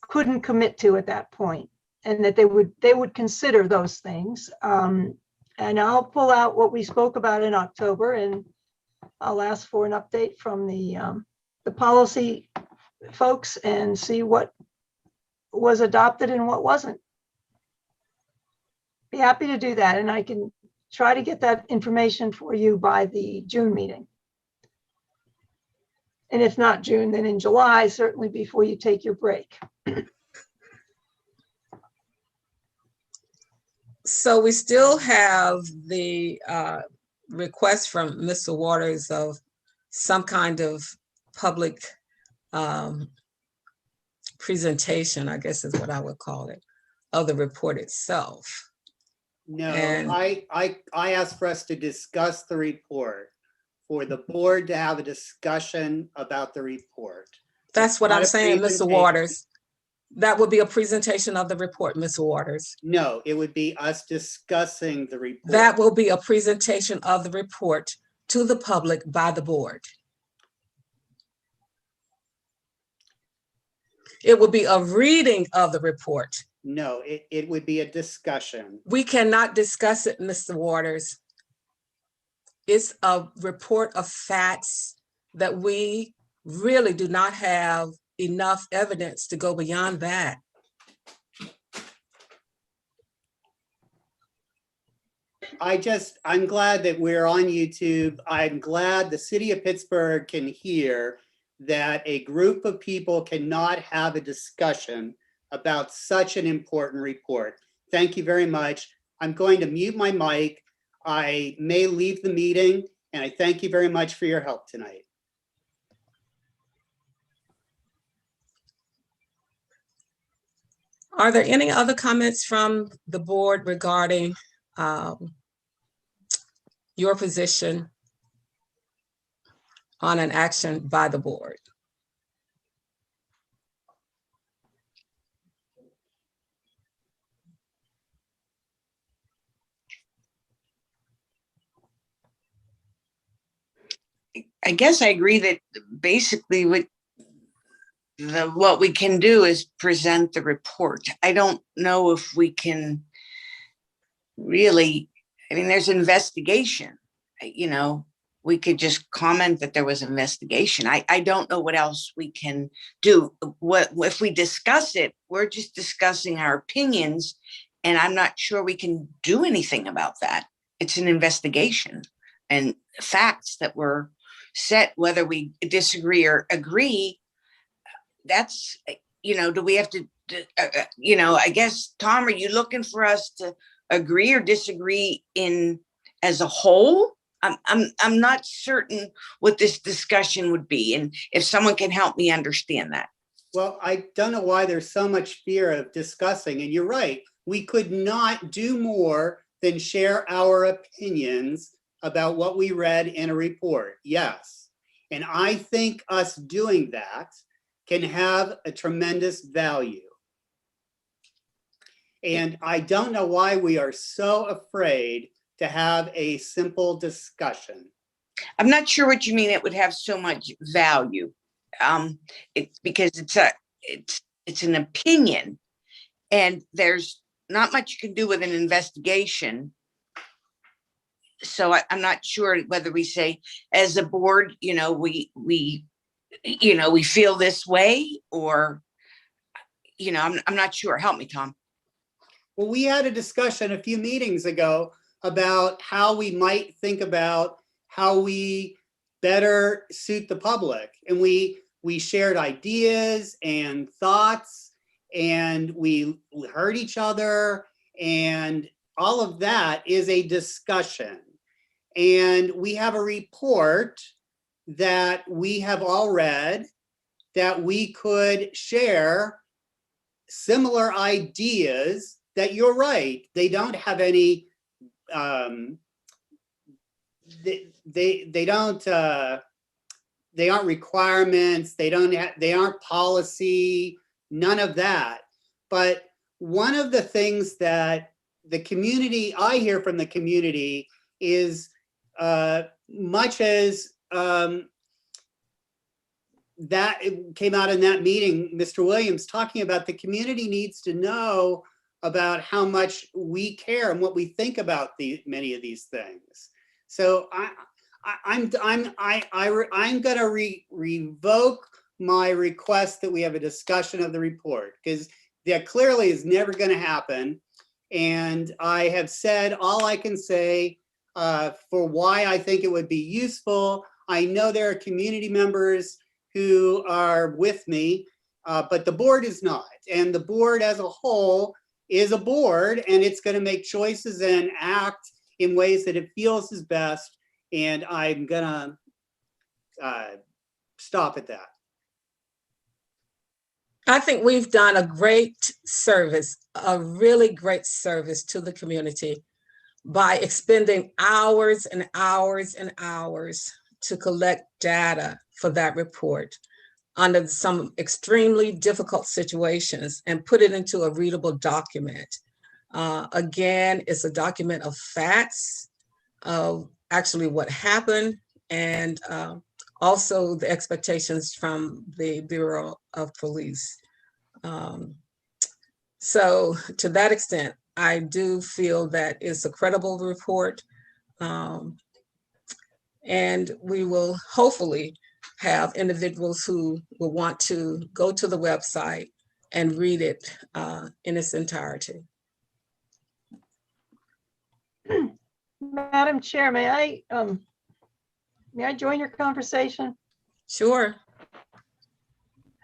couldn't commit to at that point, and that they would consider those things. And I'll pull out what we spoke about in October, and I'll ask for an update from the policy folks and see what was adopted and what wasn't. Be happy to do that, and I can try to get that information for you by the June meeting. And if not June, then in July, certainly before you take your break. So we still have the request from Mr. Waters of some kind of public presentation, I guess is what I would call it, of the report itself. No, And- I asked for us to discuss the report, for the board to have a discussion about the report. That's what Not I'm a saying, Mr. presentation. Waters. That would be a presentation of the report, Mr. Waters. No, it would be us discussing the report. That will be a presentation of the report to the public by the board. It will be a reading of the report. No, it would be a discussion. We cannot discuss it, Mr. Waters. It's a report of facts that we really do not have enough evidence to go beyond that. I'm glad that we're on YouTube. I'm glad the city of Pittsburgh can hear that a group of people cannot have a discussion about such an important report. Thank you very much. I'm going to mute my mic. I may leave the meeting, and I thank you very much for your help tonight. Are there any other comments from the board regarding your position on an action by the board? I guess I agree that basically what we can do is present the report. I don't know if we can really, I mean, there's an investigation, you know, we could just comment that there was an investigation. I don't know what else we can do. What if we discuss it, we're just discussing our opinions, and I'm not sure we can do anything about that. It's an investigation and facts that were set, whether we disagree or agree. That's, you know, do we have to, you know, I guess, Tom, are you looking for us to agree or disagree in as a whole? I'm not certain what this discussion would be, and if someone can help me understand that. Well, I don't know why there's so much fear of discussing, and you're right. We could not do more than share our opinions about what we read in a report. Yes. And I think us doing that can have a tremendous value. And I don't know why we are so afraid to have a simple discussion. I'm not sure what you mean it would have so much value. It's because it's an opinion, and there's not much you can do with an investigation. So I'm not sure whether we say as a board, you know, we feel this way, or, you know, I'm not sure. Help me, Tom. Well, we had a discussion a few meetings ago about how we might think about how we better suit the public. And we shared ideas and thoughts, and we heard each other, and all of that is a discussion. And we have a report that we have all read that we could share similar ideas that you're right. They don't have any, they aren't requirements. They aren't policy, none of that. But one of the things that the community, I hear from the community is much as that came out in that meeting, Mr. Williams talking about the community needs to know about how much we care and what we think about many of these things. So I'm going to revoke my request that we have a discussion of the report, because that clearly is never going to happen. And I have said all I can say for why I think it would be useful. I know there are community members who are with me, but the board is not. And the board as a whole is a board, and it's going to make choices and act in ways that it feels is best. And I'm going to stop at that. I think we've done a great service, a really great service to the community by expending hours and hours and hours to collect data for that report under some extremely difficult situations and put it into a readable document. Again, it's a document of facts, of actually what happened, and also the expectations from the Bureau of Police. So to that extent, I do feel that it's a credible report. And we will hopefully have individuals who will want to go to the website and read it in its entirety. Madam Chair, may I join your conversation? Sure.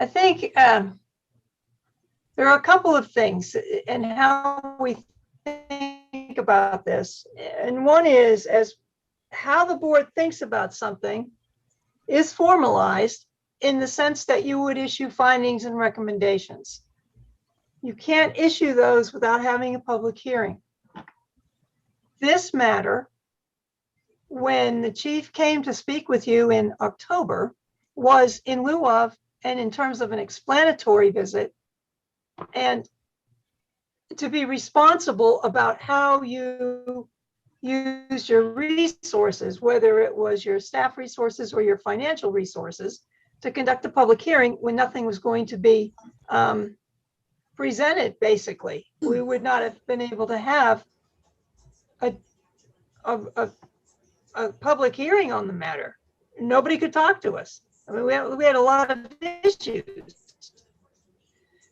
I think there are a couple of things and how we think about this. And one is as how the board thinks about something is formalized in the sense that you would issue findings and recommendations. You can't issue those without having a public hearing. This matter, when the chief came to speak with you in October, was in lieu of and in terms of an explanatory visit, and to be responsible about how you use your resources, whether it was your staff resources or your financial resources, to conduct a public hearing when nothing was going to be presented, basically. We would not have been able to have a public hearing on the matter. Nobody could talk to us. I mean, we had a lot of issues.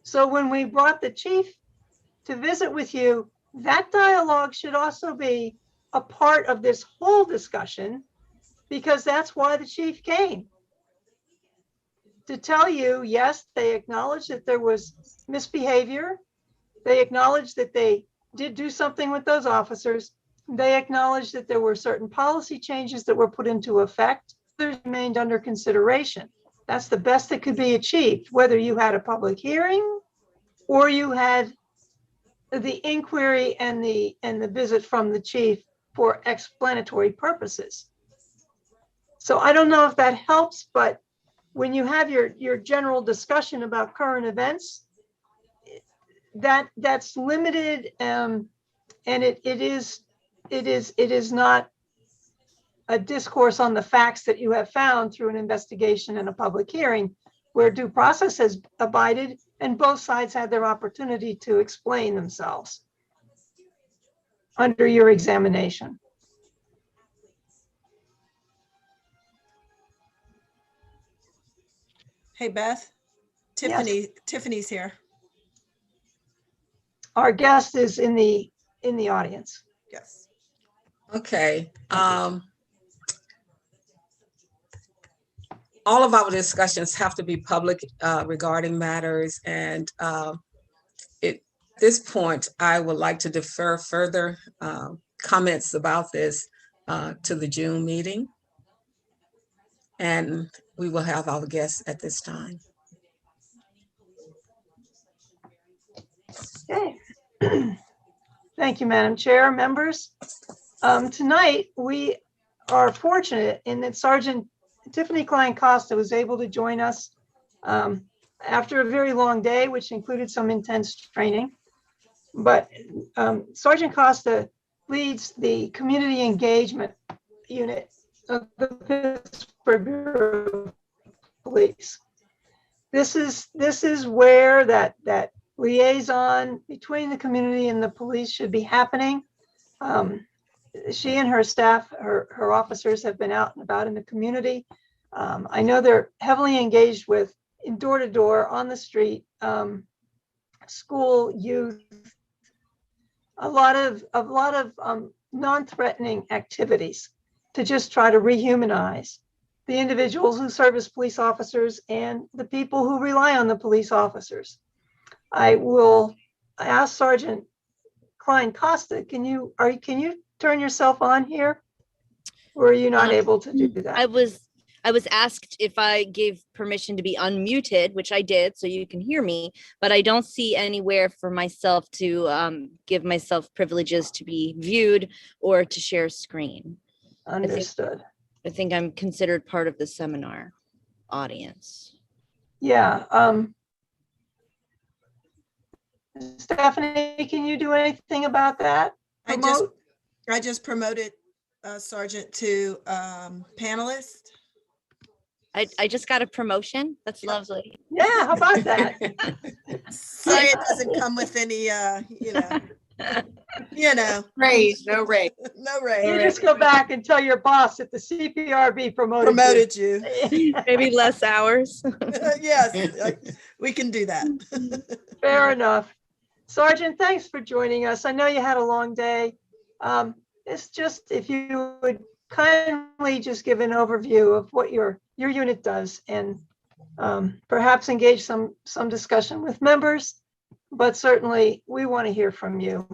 So when we brought the chief to visit with you, that dialogue should also be a part of this whole discussion, because that's why the chief came. To tell you, yes, they acknowledged that there was misbehavior. They acknowledged that they did do something with those officers. They acknowledged that there were certain policy changes that were put into effect. Others remained under consideration. That's the best that could be achieved, whether you had a public hearing or you had the inquiry and the visit from the chief for explanatory purposes. So I don't know if that helps, but when you have your general discussion about current events, that's limited, and it is not a discourse on the facts that you have found through an investigation and a public hearing, where due process has abided and both sides had their opportunity to explain themselves under your examination. Hey, Beth, Tiffany's here. Our guest is in the audience. Yes. Okay. All of our discussions have to be public regarding matters, and at this point, I would like to defer further comments about this to the June meeting. And we will have our guests at this time. Okay. Thank you, Madam Chair, members. Tonight, we are fortunate in that Sergeant Tiffany Klein-Costa was able to join us after a very long day, which included some intense training. But Sergeant Costa leads the community engagement unit of the Pittsburgh Bureau of Police. This is where that liaison between the community and the police should be happening. She and her staff, her officers, have been out and about in the community. I know they're heavily engaged with in door to door, on the street, school, youth, a lot of non-threatening activities to just try to rehumanize the individuals who serve as police officers and the people who rely on the police officers. I will ask Sergeant Klein-Costa, can you turn yourself on here? Or are you not able to do that? I was asked if I gave permission to be unmuted, which I did, so you can hear me, but I don't see anywhere for myself to give myself privileges to be viewed or to share screen. Understood. I think I'm considered part of the seminar audience. Yeah. Stephanie, can you do anything about that? I just promoted Sergeant to panelist. I just got a promotion. That's lovely. Yeah, how about that? Sorry, it doesn't come with any, You know, Raise, no raise. no You raise. just go back and tell your boss that the CPRB promoted you. Promoted you. Maybe less hours. Yes, we can do that. Fair enough. Sergeant, thanks for joining us. I know you had a long day. It's just if you would kindly just give an overview of what your unit does and perhaps engage some discussion with members, but certainly we want to hear from you.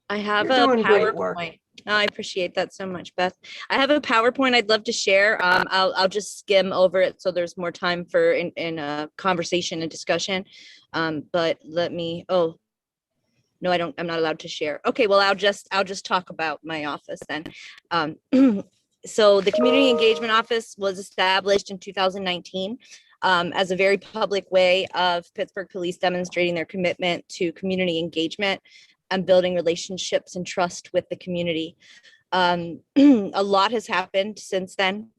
I have You're a doing great work. PowerPoint. Oh, I appreciate that so much, Beth. I have a PowerPoint I'd love to share. I'll just skim over it so there's more time for in conversation and discussion. But let me. Oh, no, I don't. I'm not allowed to share. Okay, well, I'll just talk about my office then. So the Community Engagement Office was established in 2019 as a very public way of Pittsburgh police demonstrating their commitment to community engagement and building relationships and trust with the community. A lot has happened since then.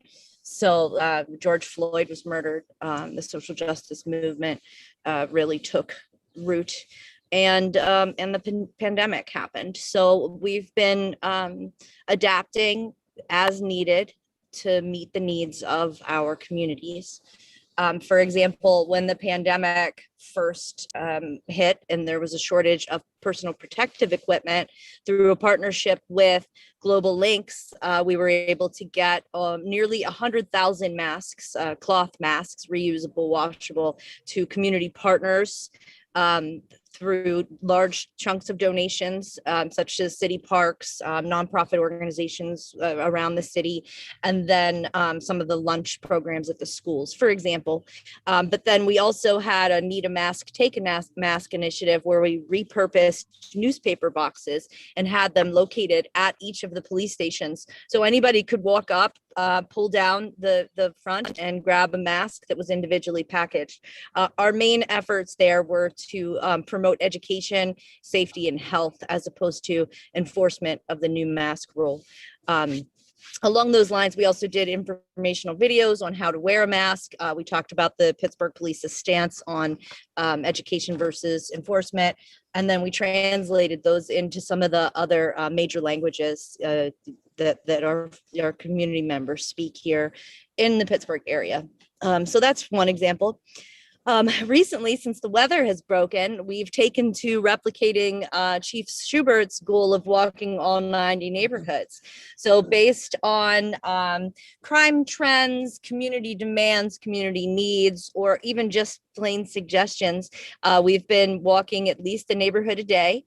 So George Floyd was murdered. The social justice movement really took root, and the pandemic happened. So we've been adapting as needed to meet the needs of our communities. For example, when the pandemic first hit and there was a shortage of personal protective equipment, through a partnership with Global Links, we were able to get nearly 100,000 masks, cloth masks, reusable, washable, to community partners through large chunks of donations, such as city parks, nonprofit organizations around the city, and then some of the lunch programs at the schools, for example. But then we also had a Need a Mask, Take a Mask initiative where we repurposed newspaper boxes and had them located at each of the police stations. So anybody could walk up, pull down the front and grab a mask that was individually packaged. Our main efforts there were to promote education, safety, and health, as opposed to enforcement of the new mask rule. Along those lines, we also did informational videos on how to wear a mask. We talked about the Pittsburgh Police's stance on education versus enforcement. And then we translated those into some of the other major languages that our community members speak here in the Pittsburgh area. So that's one example. Recently, since the weather has broken, we've taken to replicating Chief Schubert's goal of walking all 90 neighborhoods. So based on crime trends, community demands, community needs, or even just plain suggestions, we've been walking at least a neighborhood a day.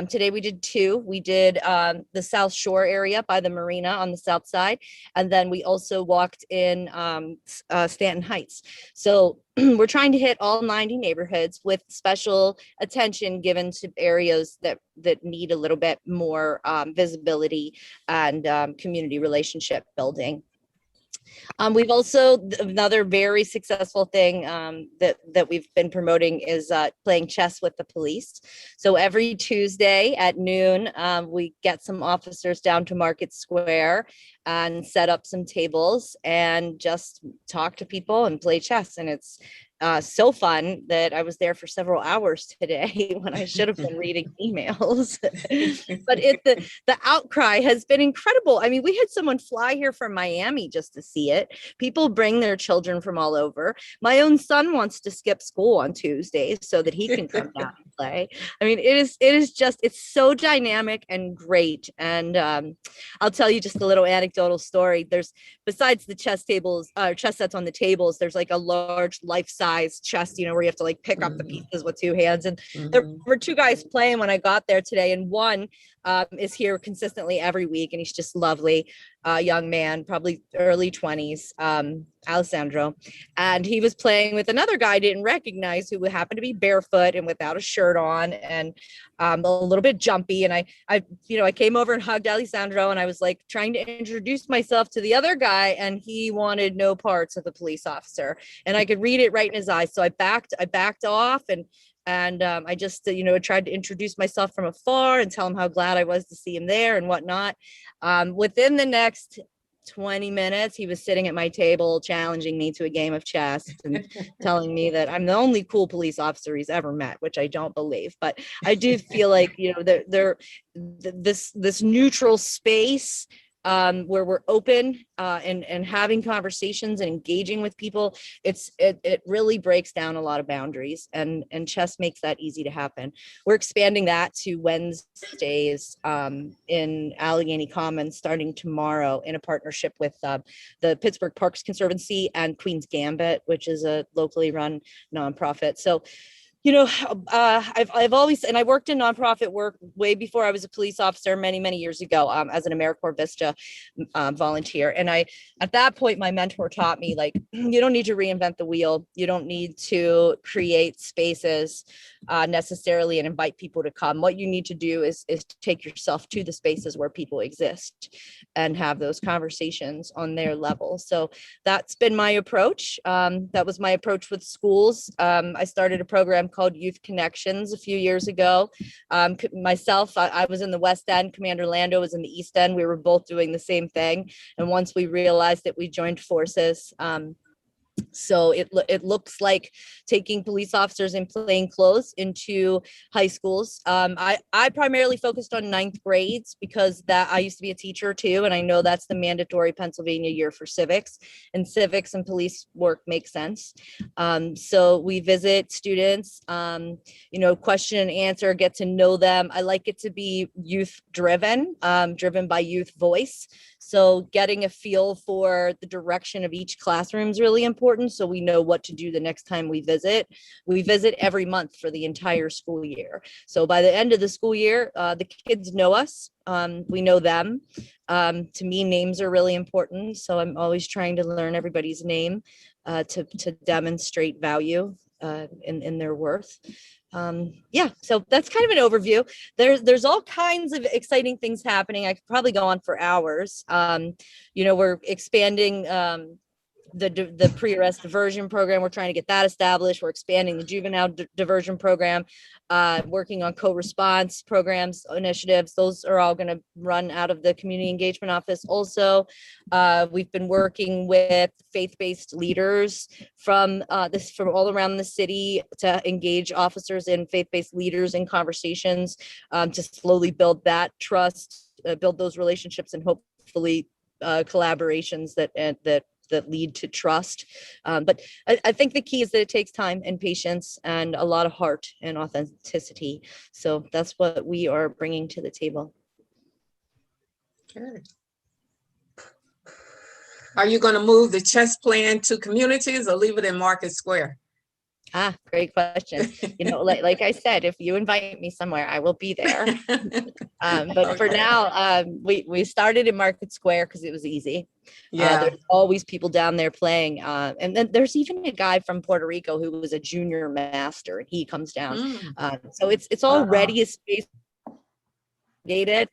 Today we did 2. We did the South Shore area by the marina on the south side. And then we also walked in Stanton Heights. So we're trying to hit all 90 neighborhoods with special attention given to areas that need a little bit more visibility and community relationship building. We've also, another very successful thing that we've been promoting is playing chess with the police. So every Tuesday at noon, we get some officers down to Market Square and set up some tables and just talk to people and play chess. And it's so fun that I was there for several hours today when I should have been reading emails. But the outcry has been incredible. I mean, we had someone fly here from Miami just to see it. People bring their children from all over. My own son wants to skip school on Tuesdays so that he can come down and play. I mean, it's so dynamic and great. And I'll tell you just a little anecdotal story. There's, besides the chess sets on the tables, there's like a large life-size chess, where you have to like pick up the pieces with 2 hands. And there were 2 guys playing when I got there today, and one is here consistently every week, and he's just lovely, young man, probably early 20s, Alessandro. And he was playing with another guy I didn't recognize, who happened to be barefoot and without a shirt on, and a little bit jumpy. And I came over and hugged Alessandro, and I was like trying to introduce myself to the other guy, and he wanted no parts of the police officer, and I could read it right in his eyes. So I backed off, and I just, tried to introduce myself from afar and tell him how glad I was to see him there and whatnot. Within the next 20 minutes, he was sitting at my table challenging me to a game of chess and telling me that I'm the only cool police officer he's ever met, which I don't believe. But I do feel like, you know, this neutral space where we're open and having conversations and engaging with people, it really breaks down a lot of boundaries, and chess makes that easy to happen. We're expanding that to Wednesdays in Allegheny Commons starting tomorrow in a partnership with the Pittsburgh Parks Conservancy and Queen's Gambit, which is a locally run nonprofit. So, you know, I've always, and I worked in nonprofit work way before I was a police officer many years ago as an AmeriCorps Vista volunteer. And at that point, my mentor taught me, like, you don't need to reinvent the wheel. You don't need to create spaces necessarily and invite people to come. What you need to do is take yourself to the spaces where people exist and have those conversations on their level. So that's been my approach. That was my approach with schools. I started a program called Youth Connections a few years ago. Myself, I was in the West End, Commander Lando was in the East End. We were both doing the same thing. And once we realized it, we joined forces. So it looks like taking police officers in plain clothes into high schools. I primarily focused on 9th grades because that I used to be a teacher too, and I know that's the mandatory Pennsylvania year for civics, and civics and police work makes sense. So we visit students, you know, question and answer, get to know them. I like it to be youth driven, driven by youth voice. So getting a feel for the direction of each classroom is really important, so we know what to do the next time we visit. We visit every month for the entire school year. So by the end of the school year, the kids know us, we know them. To me, names are really important. So I'm always trying to learn everybody's name to demonstrate value in their worth. Yeah, so that's kind of an overview. There's all kinds of exciting things happening. I could probably go on for hours. You know, we're expanding the pre-arrest diversion program. We're trying to get that established. We're expanding the juvenile diversion program, working on co-response programs, initiatives. Those are all going to run out of the community engagement office. Also, we've been working with faith-based leaders from all around the city to engage officers and faith-based leaders in conversations to slowly build that trust, build those relationships, and hopefully collaborations that lead to trust. But I think the key is that it takes time and patience and a lot of heart and authenticity. So that's what we are bringing to the table. Good. Are you going to move the chess plan to communities or leave it in Market Square? Great question. You know, like I said, if you invite me somewhere, I will be there. But for now, we started in Market Square because it was easy. Yeah. There's always people down there playing. And then there's even a guy from Puerto Rico who was a junior master, and he comes down. So it's already a space gated.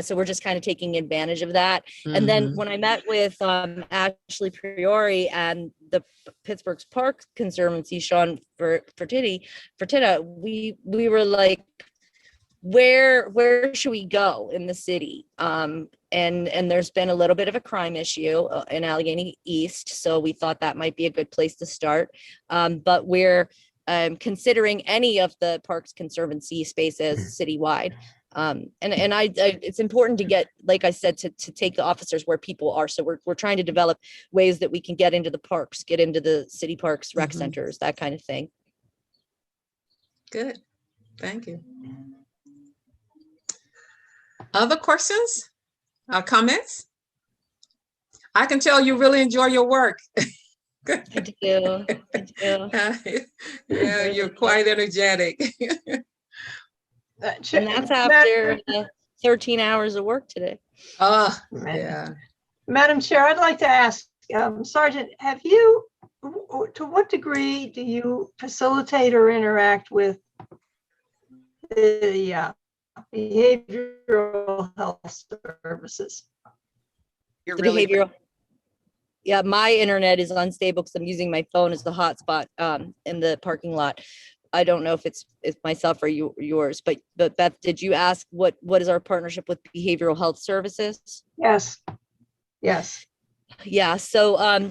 So we're just kind of taking advantage of that. And then when I met with Ashley Priori and the Pittsburgh Park Conservancy, Sean Fertitta, we were like, where should we go in the city? And there's been a little bit of a crime issue in Allegheny East, so we thought that might be a good place to start. But we're considering any of the Parks Conservancy spaces citywide. And it's important to get, like I said, to take the officers where people are. So we're trying to develop ways that we can get into the parks, get into the city parks, rec centers, that kind of thing. Good. Thank you. Other questions or comments? I can tell you really enjoy your work. I do. Yeah, you're quite energetic. Ch- And that's Ma- after 13 hours of work today. Oh, yeah. Madam Chair, I'd like to ask, Sergeant, have you, to what degree do you facilitate or interact with the behavioral health services? You're The really behavioral. Yeah, my internet is unstable because I'm using my phone as the hotspot in the parking lot. I don't know if it's myself or yours, but Beth, did you ask what is our partnership with behavioral health services? Yes. Yes. Yeah, so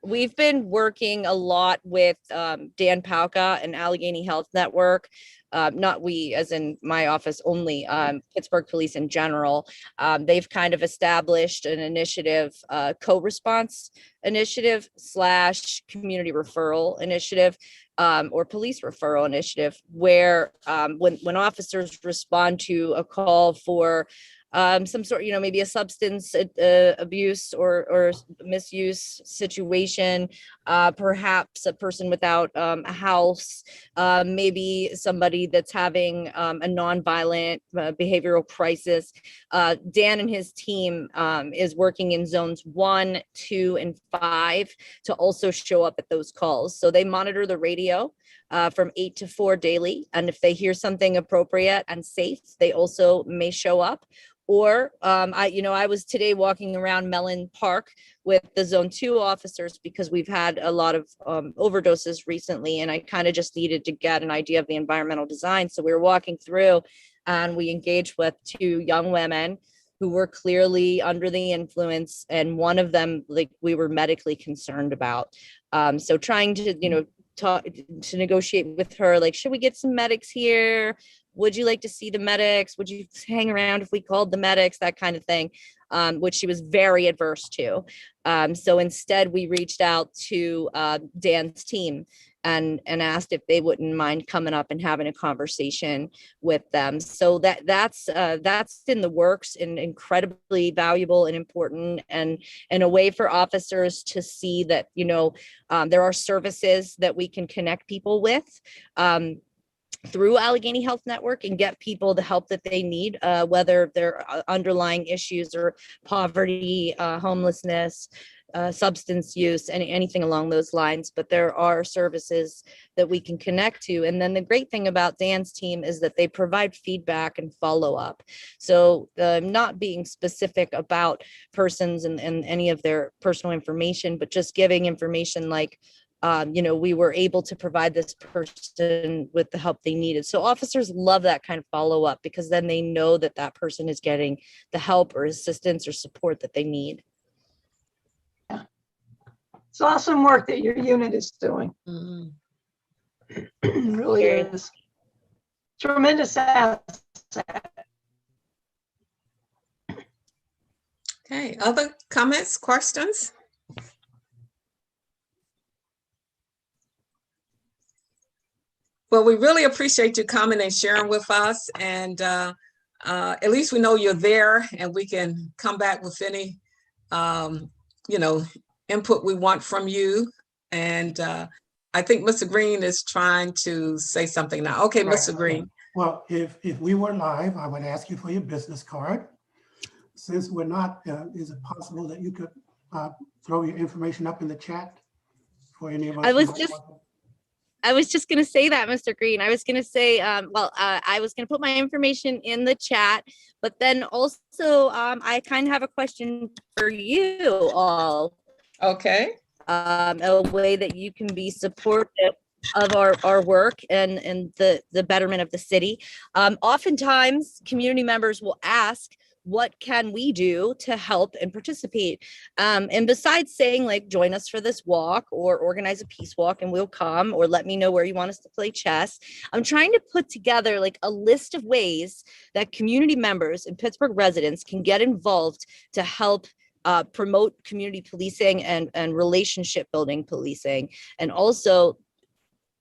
we've been working a lot with Dan Pauka and Allegheny Health Network. Not we, as in my office only, Pittsburgh Police in general. They've kind of established an initiative, co-response initiative / community referral initiative, or police referral initiative, where when officers respond to a call for some sort, maybe a substance abuse or misuse situation, perhaps a person without a house, maybe somebody that's having a nonviolent behavioral crisis. Dan and his team is working in zones 1, 2, and 5 to also show up at those calls. So they monitor the radio from 8 to 4 daily. And if they hear something appropriate and safe, they also may show up. Or I was today walking around Mellon Park with the Zone 2 officers because we've had a lot of overdoses recently, and I kind of just needed to get an idea of the environmental design. So we were walking through and we engaged with 2 young women who were clearly under the influence, and one of them, like, we were medically concerned about. So trying to, talk to negotiate with her, like, should we get some medics here? Would you like to see the medics? Would you hang around if we called the medics? That kind of thing, which she was very adverse to. So instead, we reached out to Dan's team and asked if they wouldn't mind coming up and having a conversation with them. So that's in the works, and incredibly valuable and important, and a way for officers to see that, there are services that we can connect people with through Allegheny Health Network and get people the help that they need, whether they're underlying issues or poverty, homelessness, substance use, anything along those lines. But there are services that we can connect to. And then the great thing about Dan's team is that they provide feedback and follow up. So not being specific about persons and any of their personal information, but just giving information like, we were able to provide this person with the help they needed. So officers love that kind of follow up, because then they know that that person is getting the help or assistance or support that they need. It's awesome work that your unit is doing. Mhm. Really is. Tremendous asset. Okay, other comments, questions? Well, we really appreciate you coming and sharing with us, and at least we know you're there, and we can come back with any, input we want from you. And I think Mr. Green is trying to say something now. Okay, Right, Mr. okay. Green. Well, if we were live, I would ask you for your business card. Since we're not, is it possible that you could throw your information up in the chat for any of us? I was just going to say that, Mr. Green. I was going to say, I was going to put my information in the chat, but then also I kind of have a question for you all. Okay. A way that you can be supportive of our work and the betterment of the city. Oftentimes, community members will ask, what can we do to help and participate? And besides saying, like, join us for this walk or organize a peace walk and we'll come, or let me know where you want us to play chess, I'm trying to put together like a list of ways that community members and Pittsburgh residents can get involved to help promote community policing and relationship building policing, and also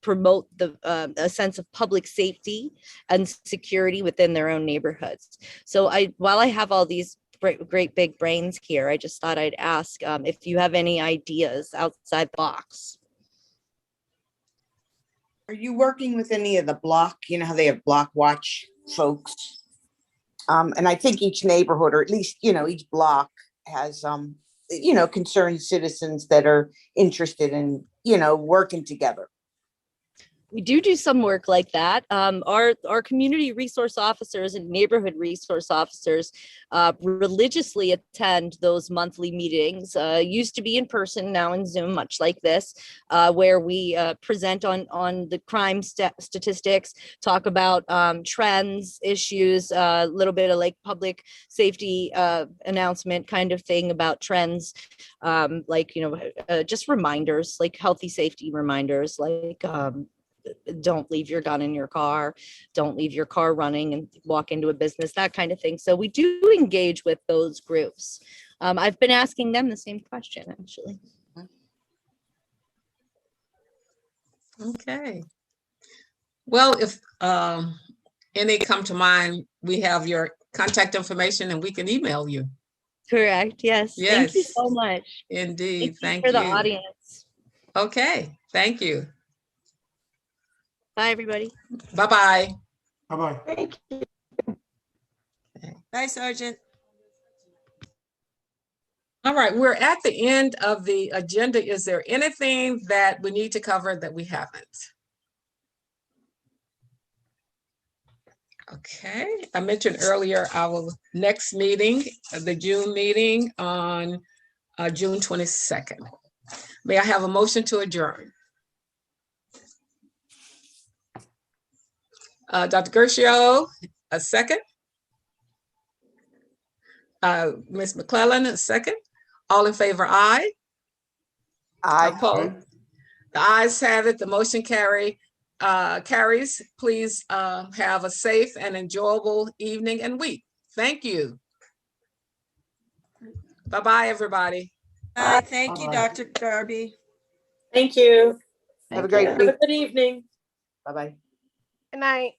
promote a sense of public safety and security within their own neighborhoods. So while I have all these great big brains here, I just thought I'd ask if you have any ideas outside the box. Are you working with any of the block? You know how they have block watch folks? And I think each neighborhood, or at least, each block has, concerned citizens that are interested in, working together. we do some work like that. Our community resource officers and neighborhood resource officers religiously attend those monthly meetings. Used to be in person, now in Zoom, much like this, where we present on the crime statistics, talk about trends, issues, a little bit of like public safety announcement kind of thing about trends, like, just reminders, like healthy safety reminders, like don't leave your gun in your car, don't leave your car running and walk into a business, that kind of thing. So we do engage with those groups. I've been asking them the same question, actually. Okay. Well, if any come to mind, we have your contact information and we can email you. Correct. Yes. Thank you Yes. so much. Indeed. Thank Thank you for you. the audience. Okay. Thank you. Bye, everybody. Bye-bye. Bye-bye. Thank you. Bye, Sergeant. All right, we're at the end of the agenda. Is there anything that we need to cover that we haven't? Okay, I mentioned earlier our next meeting, the June meeting on June 22nd. May I have a motion to adjourn? Dr. Gershio, a second. Ms. McClellan, a second. All in favor, aye. Aye. Opposed? The ayes have it. The motion carries. Please have a safe and enjoyable evening and week. Thank you. Bye-bye, everybody. Bye. Thank you, Bye-bye. Dr. Darby. Thank you. Have a great Have a week. good evening. Bye-bye. Good night.